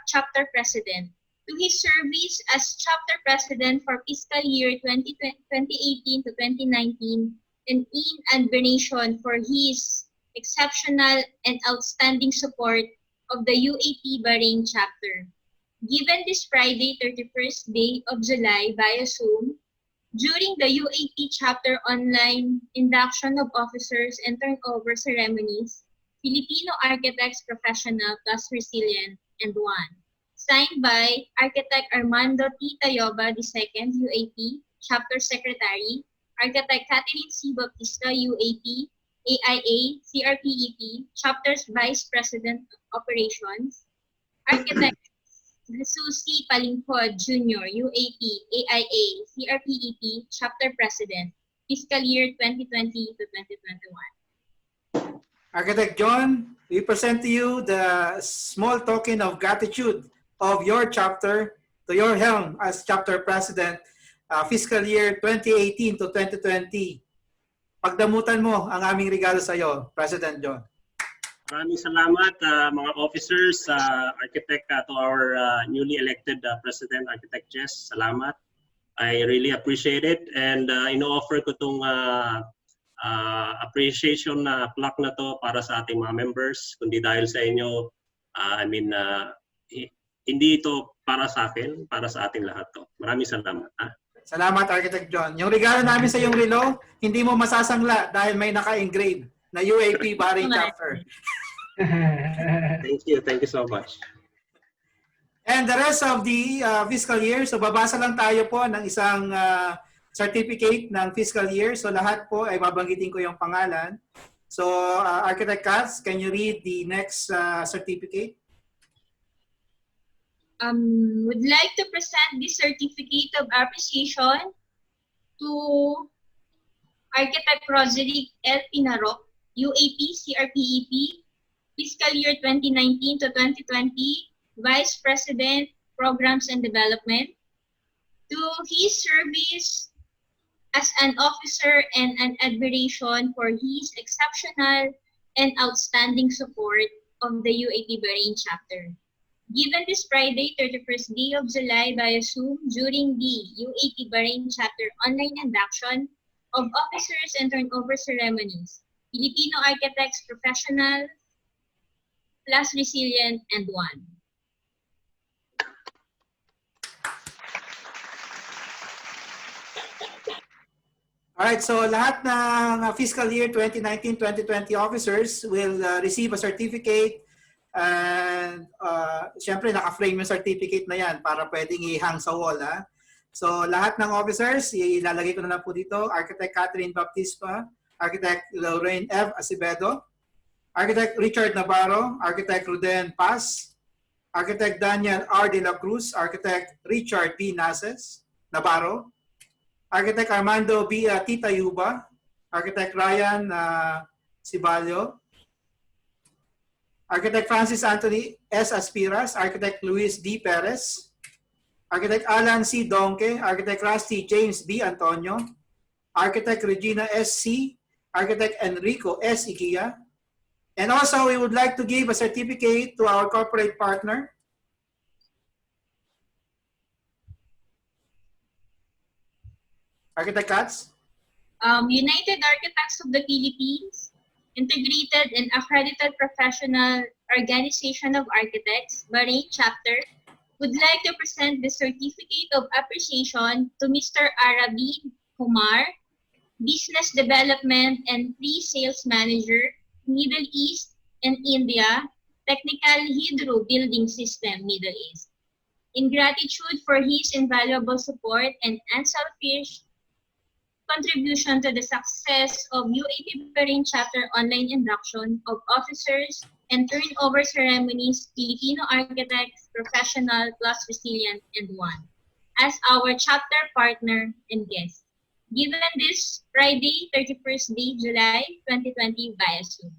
chapter president, to his service as chapter president for fiscal year 2018 to 2019, and in admiration for his exceptional and outstanding support of the UAP Bahrain chapter. Given this Friday, 31st day of July via Zoom, during the UAP chapter online induction of officers and turnover ceremonies, Filipino Architects Professional plus Resilient and one, signed by Architect Armando T. Tayoba II, UAP, Chapter Secretary, Architect Catherine C. Bautista, UAP, AIA, CRPEP, Chapter's Vice President of Operations, Architect Jesus C. Palingkod Jr., UAP, AIA, CRPEP, Chapter President, Fiscal Year 2020 to 2021. Architect John, we present to you the small token of gratitude of your chapter to your helm as chapter president, fiscal year 2018 to 2020. Pagdamutan mo ang aming regalo sa iyo, President John. Maraming salamat mga officers, architect, to our newly elected President, Architect Jess. Salamat. I really appreciate it, and ino-offer ko itong appreciation na plaque na to para sa ating mga members. Kundi dahil sa inyo, hindi ito para sa akin, para sa ating lahat to. Maraming salamat. Salamat, Architect John. Yung regalo namin sa iyong relo, hindi mo masasangla dahil may naka-engrave na UAP Bahrain chapter. Thank you so much. And the rest of the fiscal year, so babasa lang tayo po ng isang certificate ng fiscal year. So lahat po ay babanggitin ko yung pangalan. So Architect Katz, can you read the next certificate? Would like to present the certificate of appreciation to Architect Roderick L. Pinarok, UAP, CRPEP, fiscal year 2019 to 2020, Vice President, Programs and Development, to his service as an officer and an admiration for his exceptional and outstanding support of the UAP Bahrain chapter. Given this Friday, 31st day of July via Zoom during the UAP Bahrain chapter online induction of officers and turnover ceremonies, Filipino architects, professional, plus resilient, and one. Alright, so lahat ng fiscal year 2019-2020 officers will receive a certificate, and syempre naka-frame yung certificate na yan para pwedeng i-hang sa wall. So lahat ng officers, ilalagay ko na lang po dito: Architect Catherine Baptispa, Architect Lorraine F. Acevedo, Architect Richard Navarro, Architect Ruden Paz, Architect Daniel R. De La Cruz, Architect Richard B. Navarro, Architect Armando B. Titayuba, Architect Ryan Cibalio, Architect Francis Anthony S. Aspiras, Architect Luis D. Perez, Architect Alan C. Donke, Architect Rusty James B. Antonio, Architect Regina S. C., Architect Enrico S. Igia. And also, we would like to give a certificate to our corporate partner, Architect Katz. United Architects of the Philippines, integrated and accredited professional organization of architects, Bahrain chapter, would like to present the certificate of appreciation to Mr. Arabi Kumar, Business Development and Pre-Sales Manager, Middle East and India, Technical Hydro Building System, Middle East. In gratitude for his invaluable support and unselfish contribution to the success of UAP Bahrain chapter online induction of officers and turnover ceremonies, Filipino architects, professional plus resilient, and one, as our chapter partner and guest. Given this Friday, 31st day, July 2020 via Zoom.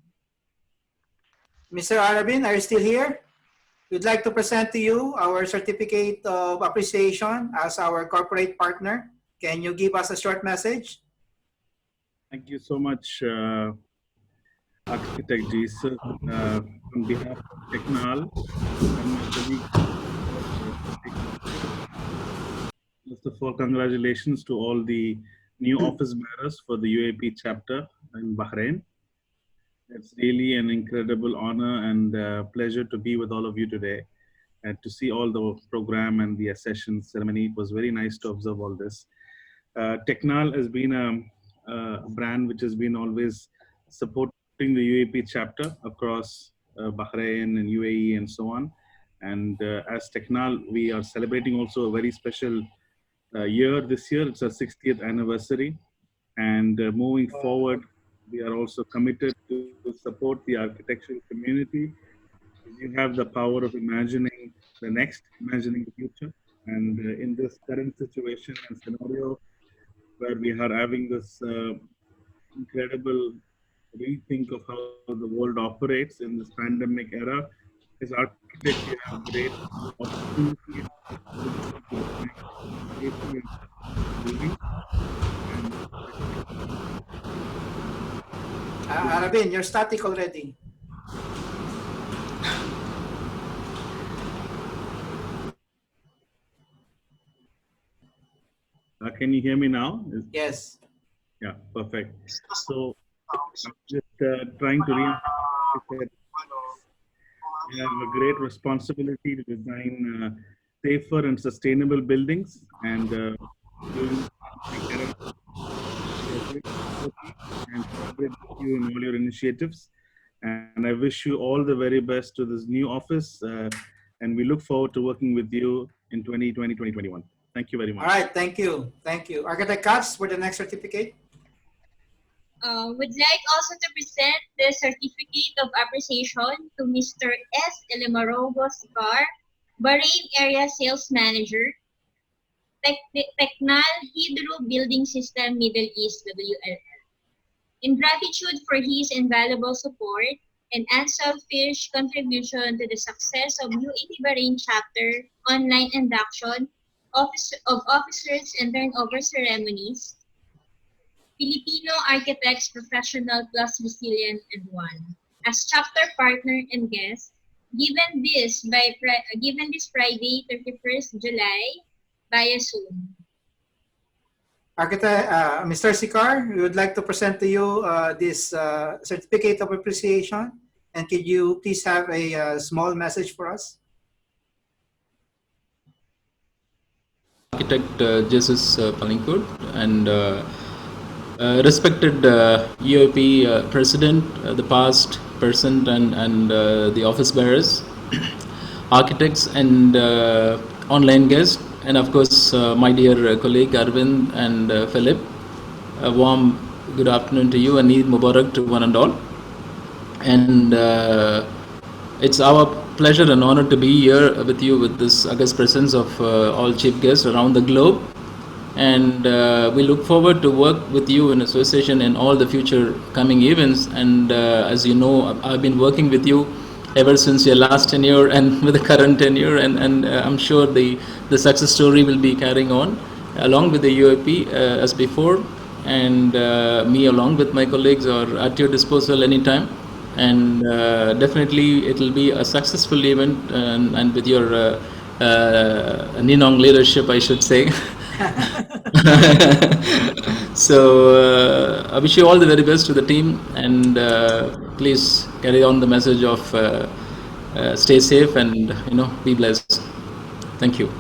Mr. Arabin, are you still here? We'd like to present to you our certificate of appreciation as our corporate partner. Can you give us a short message? Thank you so much, Architect Jesus. On behalf of Technal and my colleagues, first of all, congratulations to all the new office bearers for the UAP chapter in Bahrain. It's really an incredible honor and pleasure to be with all of you today and to see all the program and the accession ceremony. It was very nice to observe all this. Technal has been a brand which has been always supporting the UAP chapter across Bahrain and UAE and so on. And as Technal, we are celebrating also a very special year this year. It's our 60th anniversary. And moving forward, we are also committed to support the architectural community. You have the power of imagining the next, imagining the future. And in this current situation and scenario, where we are having this incredible rethink of how the world operates in this pandemic era, as architects, we have great opportunity Arabin, you're static already. can you hear me now? Yes. Yeah, perfect. So I'm just trying to reinforce that we have a great responsibility to design safer and sustainable buildings, and doing and collaborate with you in all your initiatives. And I wish you all the very best to this new office. And we look forward to working with you in 2020, 2021. Thank you very much. All right, thank you. Thank you. Architect Katz for the next certificate. Would like also to present the Certificate of Appreciation to Mr. S. Elimarogo Sicar, Bahrain Area Sales Manager, Technal Hydro Building System Middle East WLL. In gratitude for his invaluable support and unselfish contribution to the success of UAP Bahrain Chapter online induction of officers and turnover ceremonies, Filipino Architects Professional plus Resilient and One. As chapter partner and guest, given this Friday, 31st July, via Zoom. Architect, Mr. Sikar, we would like to present to you this certificate of appreciation. And could you please have a small message for us? Architect Jesus Palingkut and respected UAP President, the past, present, and the office bearers, architects, and online guests, and of course my dear colleague Arvind and Philip. A warm good afternoon to you and Eid Mubarak to one and all. And it's our pleasure and honor to be here with you with this august presence of all chief guests around the globe. And we look forward to work with you in association in all the future coming events. And as you know, I've been working with you ever since your last tenure and with the current tenure, and I'm sure the success story will be carrying on along with the UAP as before, and me along with my colleagues are at your disposal anytime. And definitely it will be a successful event, and with your Ninong leadership, I should say. So I wish you all the very best to the team, and please carry on the message of stay safe and be blessed. Thank you.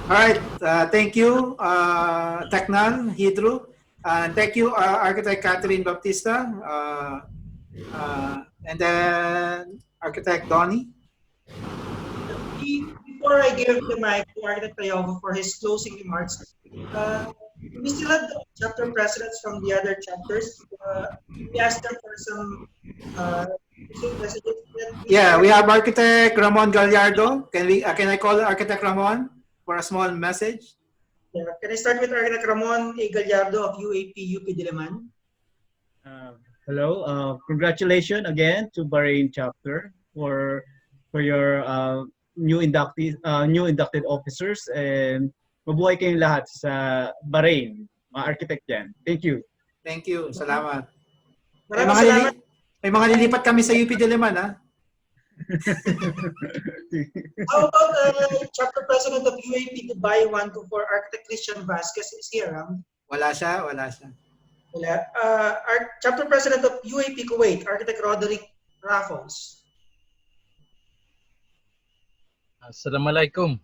All right, thank you, Technal Hydro, and thank you, Architect Catherine Baptista, and then Architect Donnie. Before I give the mic to Architect Tayogo for his closing remarks, we still have the chapter presidents from the other chapters. We asked them for some messages. Yeah, we have Architect Ramon Gallardo. Can I call Architect Ramon for a small message? Yeah, can I start with Architect Ramon A. Gallardo of UAP UP Diliman? Hello, congratulations again to Bahrain chapter for your new inducted officers, and mabuhay kayong lahat sa Bahrain, mga architect yan. Thank you. Thank you. Salamat. Maraming salamat. May mga lilipat kami sa UP Diliman, ha? How about chapter president of UAP Dubai 124, Architect Christian Vasquez is here? Wala siya. Wala. Chapter president of UAP Kuwait, Architect Roderick Raffles. Assalamualaikum.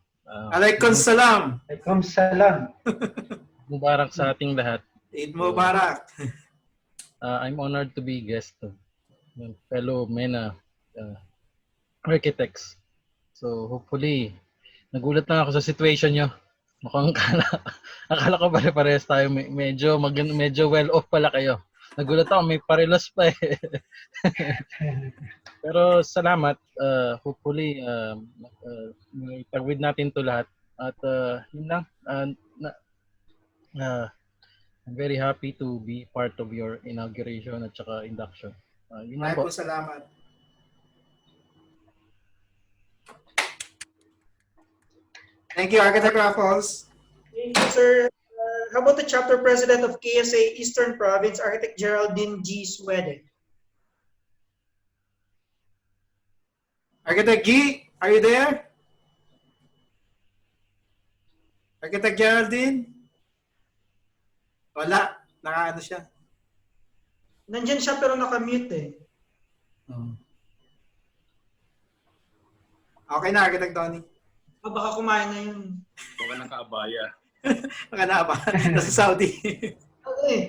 Alaikum salam. Alaikum salam. Mubarak sa ating lahat. Eid Mubarak. I'm honored to be guest of fellow MENA architects. So hopefully, nagulat na ako sa situation nyo. Mukhang akala ko pare-parehas tayo. Medyo well off pala kayo. Nagulat ako, may parelos pa eh. Pero salamat. Hopefully, itagwid natin to lahat. At yun lang. I'm very happy to be part of your inauguration at saka induction. Yun lang po. Salamat. Thank you, Architect Raffles. Thank you, sir. How about the chapter president of KSA Eastern Province, Architect Geraldine G. Swede? Architect G, are you there? Architect Geraldine? Wala. Naka ano siya. Nandiyan siya pero naka-mute eh. Okay na, Architect Tony. Baka kumain na yun. Baka nakaabaya. Baka na ba? Nasa Saudi. Okay.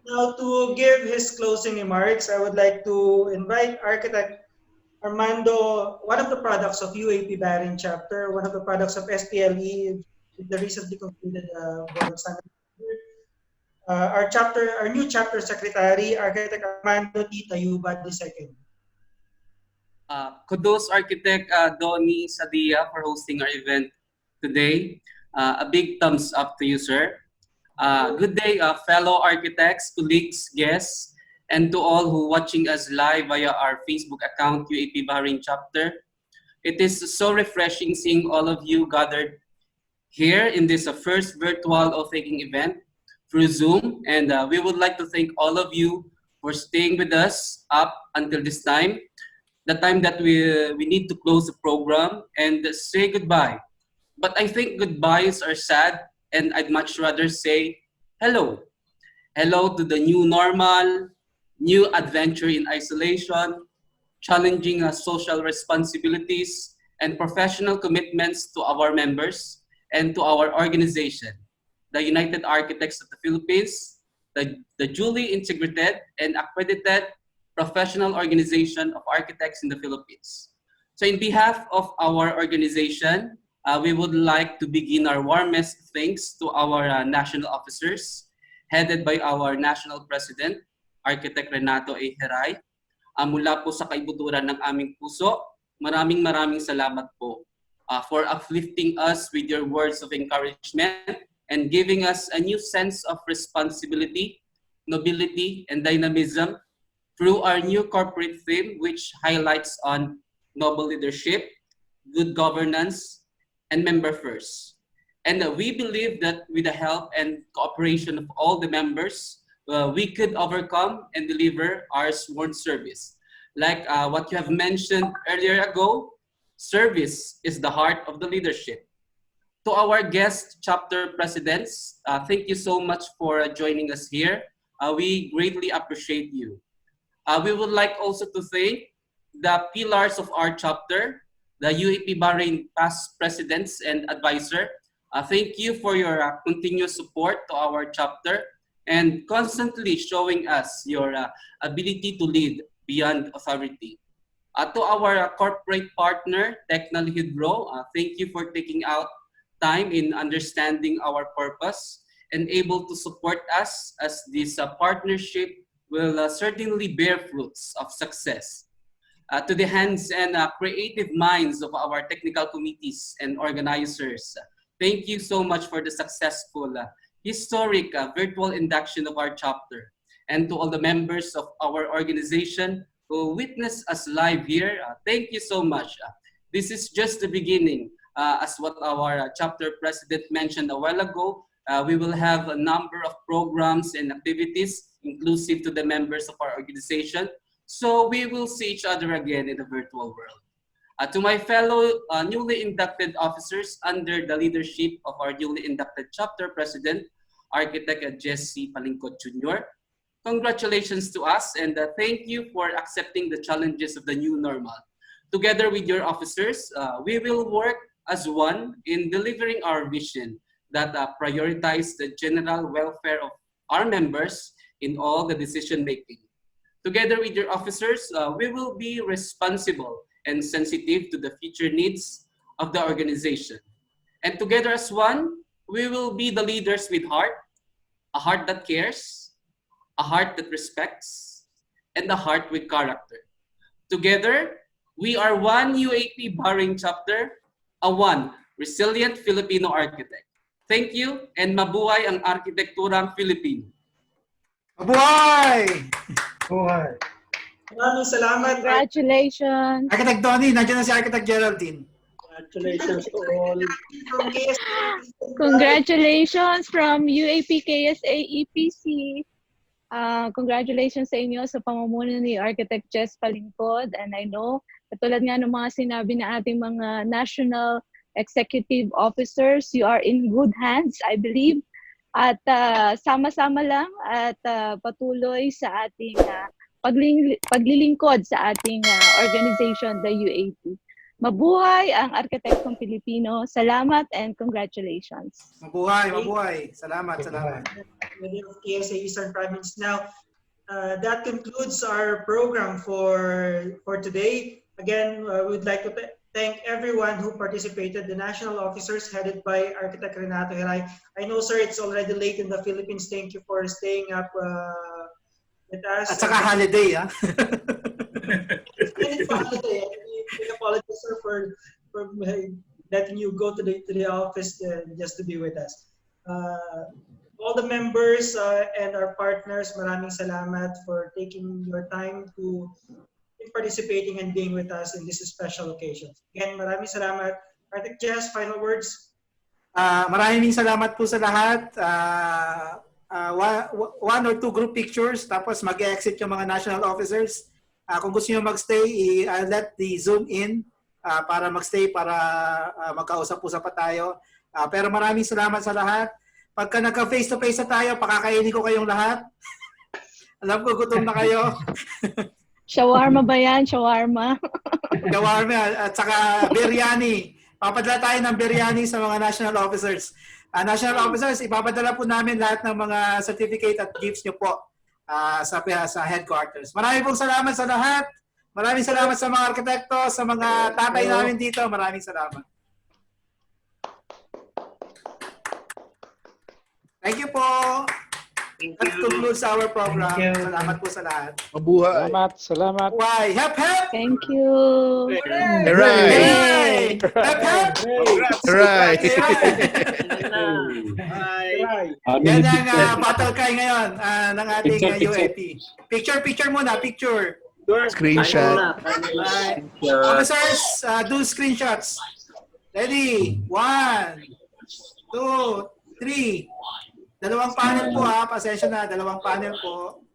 Now to give his closing remarks, I would like to invite Architect Armando, one of the products of UAP Bahrain chapter, one of the products of SPLE, the recently concluded Board of Standards. Our new chapter secretary, Architect Armando T. Tayubad II. Kudos Architect Donnie Sadia for hosting our event today. A big thumbs up to you, sir. Good day, fellow architects, colleagues, guests, and to all who watching us live via our Facebook account, UAP Bahrain Chapter. It is so refreshing seeing all of you gathered here in this first virtual oath-taking event through Zoom. And we would like to thank all of you for staying with us up until this time, the time that we need to close the program and say goodbye. But I think goodbyes are sad, and I'd much rather say hello. Hello to the new normal, new adventure in isolation, challenging social responsibilities, and professional commitments to our members and to our organization, the United Architects of the Philippines, the duly integrated and accredited professional organization of architects in the Philippines. So in behalf of our organization, we would like to begin our warmest thanks to our national officers, headed by our National President, Architect Renato A. Heray. Mula po sa kaibuturan ng aming puso, maraming salamat po for uplifting us with your words of encouragement and giving us a new sense of responsibility, nobility, and dynamism through our new corporate theme, which highlights on noble leadership, good governance, and member first. And we believe that with the help and cooperation of all the members, we could overcome and deliver our sworn service. Like what you have mentioned earlier ago, service is the heart of the leadership. To our guest chapter presidents, thank you so much for joining us here. We greatly appreciate you. We would like also to thank the pillars of our chapter, the UAP Bahrain past presidents and advisor. Thank you for your continuous support to our chapter and constantly showing us your ability to lead beyond authority. To our corporate partner, Technal Hydro, thank you for taking out time in understanding our purpose and able to support us as this partnership will certainly bear fruits of success. To the hands and creative minds of our technical committees and organizers, thank you so much for the successful, historic virtual induction of our chapter. And to all the members of our organization who witness us live here, thank you so much. This is just the beginning. As what our chapter president mentioned a while ago, we will have a number of programs and activities inclusive to the members of our organization. So we will see each other again in the virtual world. To my fellow newly inducted officers under the leadership of our newly inducted chapter president, Architect Jesse Palingkod Jr., congratulations to us and thank you for accepting the challenges of the new normal. Together with your officers, we will work as one in delivering our vision that prioritize the general welfare of our members in all the decision making. Together with your officers, we will be responsible and sensitive to the future needs of the organization. And together as one, we will be the leaders with heart, a heart that cares, a heart that respects, and a heart with character. Together, we are one UAP Bahrain chapter, a one resilient Filipino architect. Thank you and mabuhay ang arkitekturang Filipino. Mabuhay! Mabuhay! Maraming salamat. Congratulations. Architect Tony, nandiyan na si Architect Geraldine. Congratulations to all. Congratulations from UAP KSA EPC. Congratulations sa inyo sa pamumuno ni Architect Jess Palingkod. And I know, katulad nga ng mga sinabi na ating mga national executive officers, you are in good hands, I believe. At sama-sama lang at patuloy sa ating paglilingkod sa ating organization, the UAP. Mabuhay ang arkitekong Pilipino. Salamat and congratulations. Mabuhay, mabuhay. Salamat, salamat. KSA Eastern Province. Now, that concludes our program for today. Again, we'd like to thank everyone who participated, the national officers headed by Architect Renato Hiray. I know, sir, it's already late in the Philippines. Thank you for staying up with us. At saka holiday, ha? We apologize, sir, for letting you go to the office just to be with us. All the members and our partners, maraming salamat for taking your time to participating and being with us in this special occasion. Again, maraming salamat. Architect Jess, final words? Maraming salamat po sa lahat. One or two group pictures, tapos mag-exit yung mga national officers. Kung gusto nyo magstay, I'll let the Zoom in para magstay, para magkausap-usap pa tayo. Pero maraming salamat sa lahat. Pagka nagka-face-to-face na tayo, pakakainin ko kayong lahat. Alam ko, gutom na kayo. Shawarma ba yan? Shawarma? Shawarma at saka biryani. Papadala tayo ng biryani sa mga national officers. National officers, ipapadala po namin lahat ng mga certificate at gifts nyo po sa headquarters. Maraming pong salamat sa lahat. Maraming salamat sa mga arkitekto, sa mga tatay namin dito. Maraming salamat. Thank you po. That concludes our program. Salamat po sa lahat. Mabuhay. Salamat. Why? Hep, hep! Thank you. Hooray! Hep, hep! Hooray! Yan ang battle cry ngayon ng ating UAP. Picture muna, picture. Screenshot. Officers, do screenshots. Ready? 1, 2, 3. Dalawang panel po ha. Pasensya na. Dalawang panel po.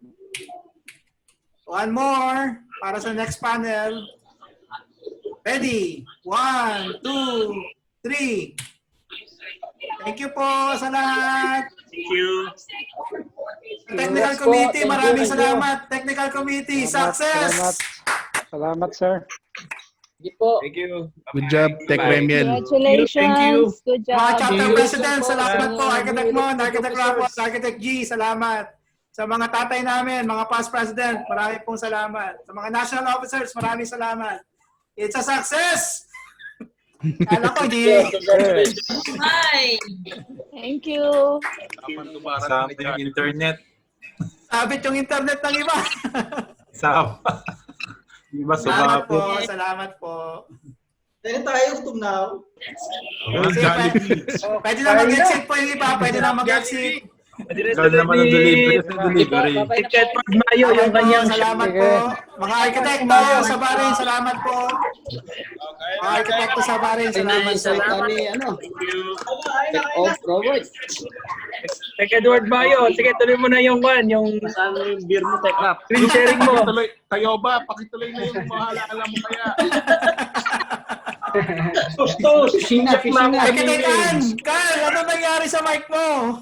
One more. Para sa next panel. Ready? 1, 2, 3. Thank you po sa lahat. Thank you. Technical committee, maraming salamat. Technical committee, success! Salamat, sir. Thank you. Good job, Tech Remiel. Congratulations. Good job. Mga chapter president, salamat po. Architect Mon, Architect Rapos, Architect G, salamat. Sa mga tatay namin, mga past president, maraming pong salamat. Sa mga national officers, maraming salamat. It's a success! Kala ko, G. Bye. Thank you. Sabit yung internet. Sabit yung internet ng iba. Iba salamat po, salamat po. Pwede tayo gutom na. Pwede na mag-exit po yung iba, pwede na mag-exit. Ikaw naman ang delivery. Salamat po. Mga arkitekto sa Bahrain, salamat po. Mga arkitekto sa Bahrain, salamat po. Take off, Robert. Tech Edward Bayo, sige tuloy mo na yung beer mo, Tech Rap. screen sharing mo. Kayo ba? Pakituloy na yung mahala-ala mo kaya. Arkitektan! Carl, ano nangyari sa mic mo?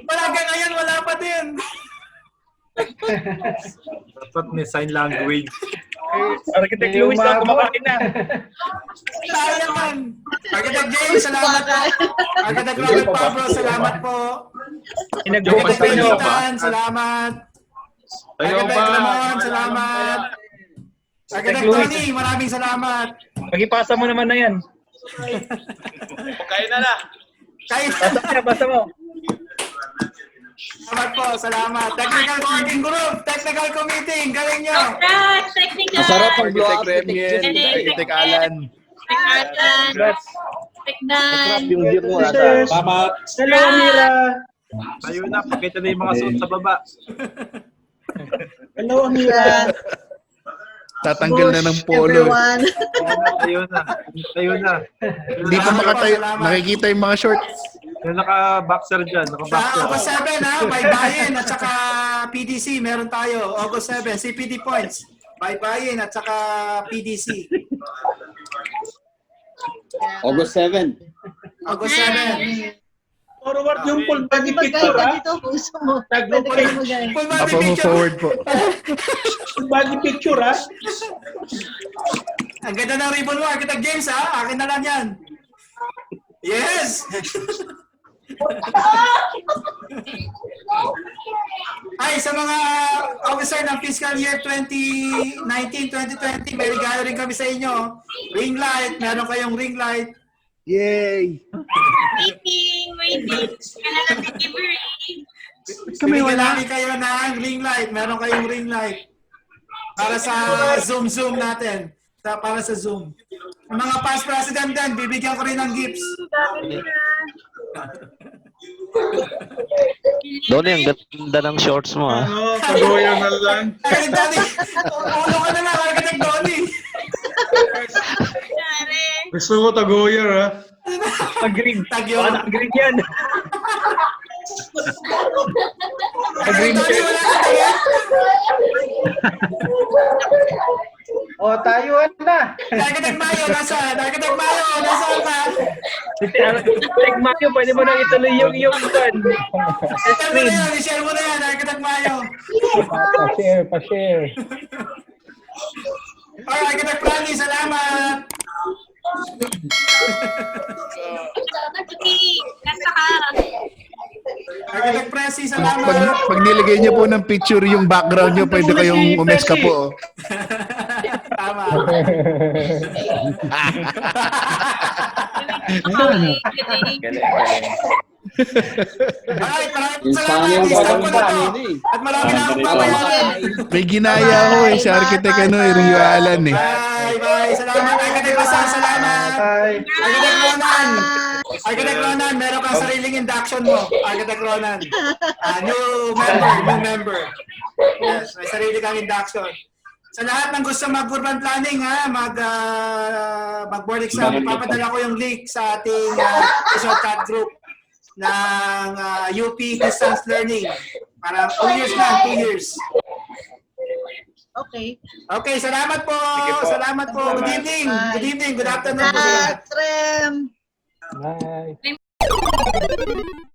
Palagay ngayon, wala pa din. Dapat may sign language. Architect Luis na, kumakain na. Tayo naman. Architect James, salamat po. Architect Robert Pablo, salamat po. Architect Pelitan, salamat. Architect Ramon, salamat. Architect Tony, maraming salamat. Magipasa mo naman na yan. Kain na. Basta mo. Salamat po, salamat. Technical working group, technical committee, galing nyo. Congrats, technical. Masarap ang blow up. Architect Alan. Techdan. Yung beer mo. Salamat. Hello, Mira. Tayo na, pakita na yung mga suot sa baba. Hello, Mira. Tatanggal na ng polo. Tayo na. Hindi pa makatayo. Nakikita yung mga shorts. Yung naka-boxer dyan. Sa August 7, ha? Baybayin at saka PDC, meron tayo. August 7, CPD points. Baybayin at saka PDC. August 7. August 7. Forward yung full body picture, ha? Dito, kung gusto mo. Pwede kayo magaya. Forward po. Full body picture, ha? Ang ganda ng ribbon mo, Architect James, ha? Akin na lang yan. Yes! Ay, sa mga officer ng fiscal year 2019-2020, may regalo rin kami sa inyo. Ring light, meron kayong ring light. Yay! Waiting. Kailan ang delivery? Bibigyan namin kayo ng ring light. Meron kayong ring light. Para sa Zoom natin. Para sa Zoom. Ang mga past president din, bibigyan ko rin ng gifts. Donnie, ang ganda ng shorts mo, ha? Oo, pag-uwi na lang. Ay, Donnie, ulo ka na lang, Architect Donnie. Gusto ko tag-uwi, ha? Pag-green. Tagyo. Pag-green yan. Architect Donnie, wala ka tayo. O, tayuan na. Architect Mayo, nasaan? Architect Mayo, nasaan ka? Architect Mayo, pwede mo nang ituloy yung screen. I-share mo na yan, Architect Mayo. Pa-share. Alright, Architect Franny, salamat. Architect Presi, salamat. Pag nilagay niyo po ng picture yung background niyo, pwede kayong umeska po. Tama. Alright, maraming salamat. Isang ko na to. At marami na akong papayaran. May ginaya ko sa architect Rio Alan eh. Bye. Salamat, Architect Rizal. Salamat. Architect Ronan. Architect Ronan, meron kang sariling induction mo. Architect Ronan. New member. Yes, may sarili kang induction. Sa lahat ng gusto mag-urban planning, mag-board exam, ipapadala ko yung link sa ating chat group ng UP Distance Learning. Para 2 years lang, 2 years. Okay. Okay, salamat po. Salamat po. Good evening. Good evening. Good afternoon po. Trem. Bye.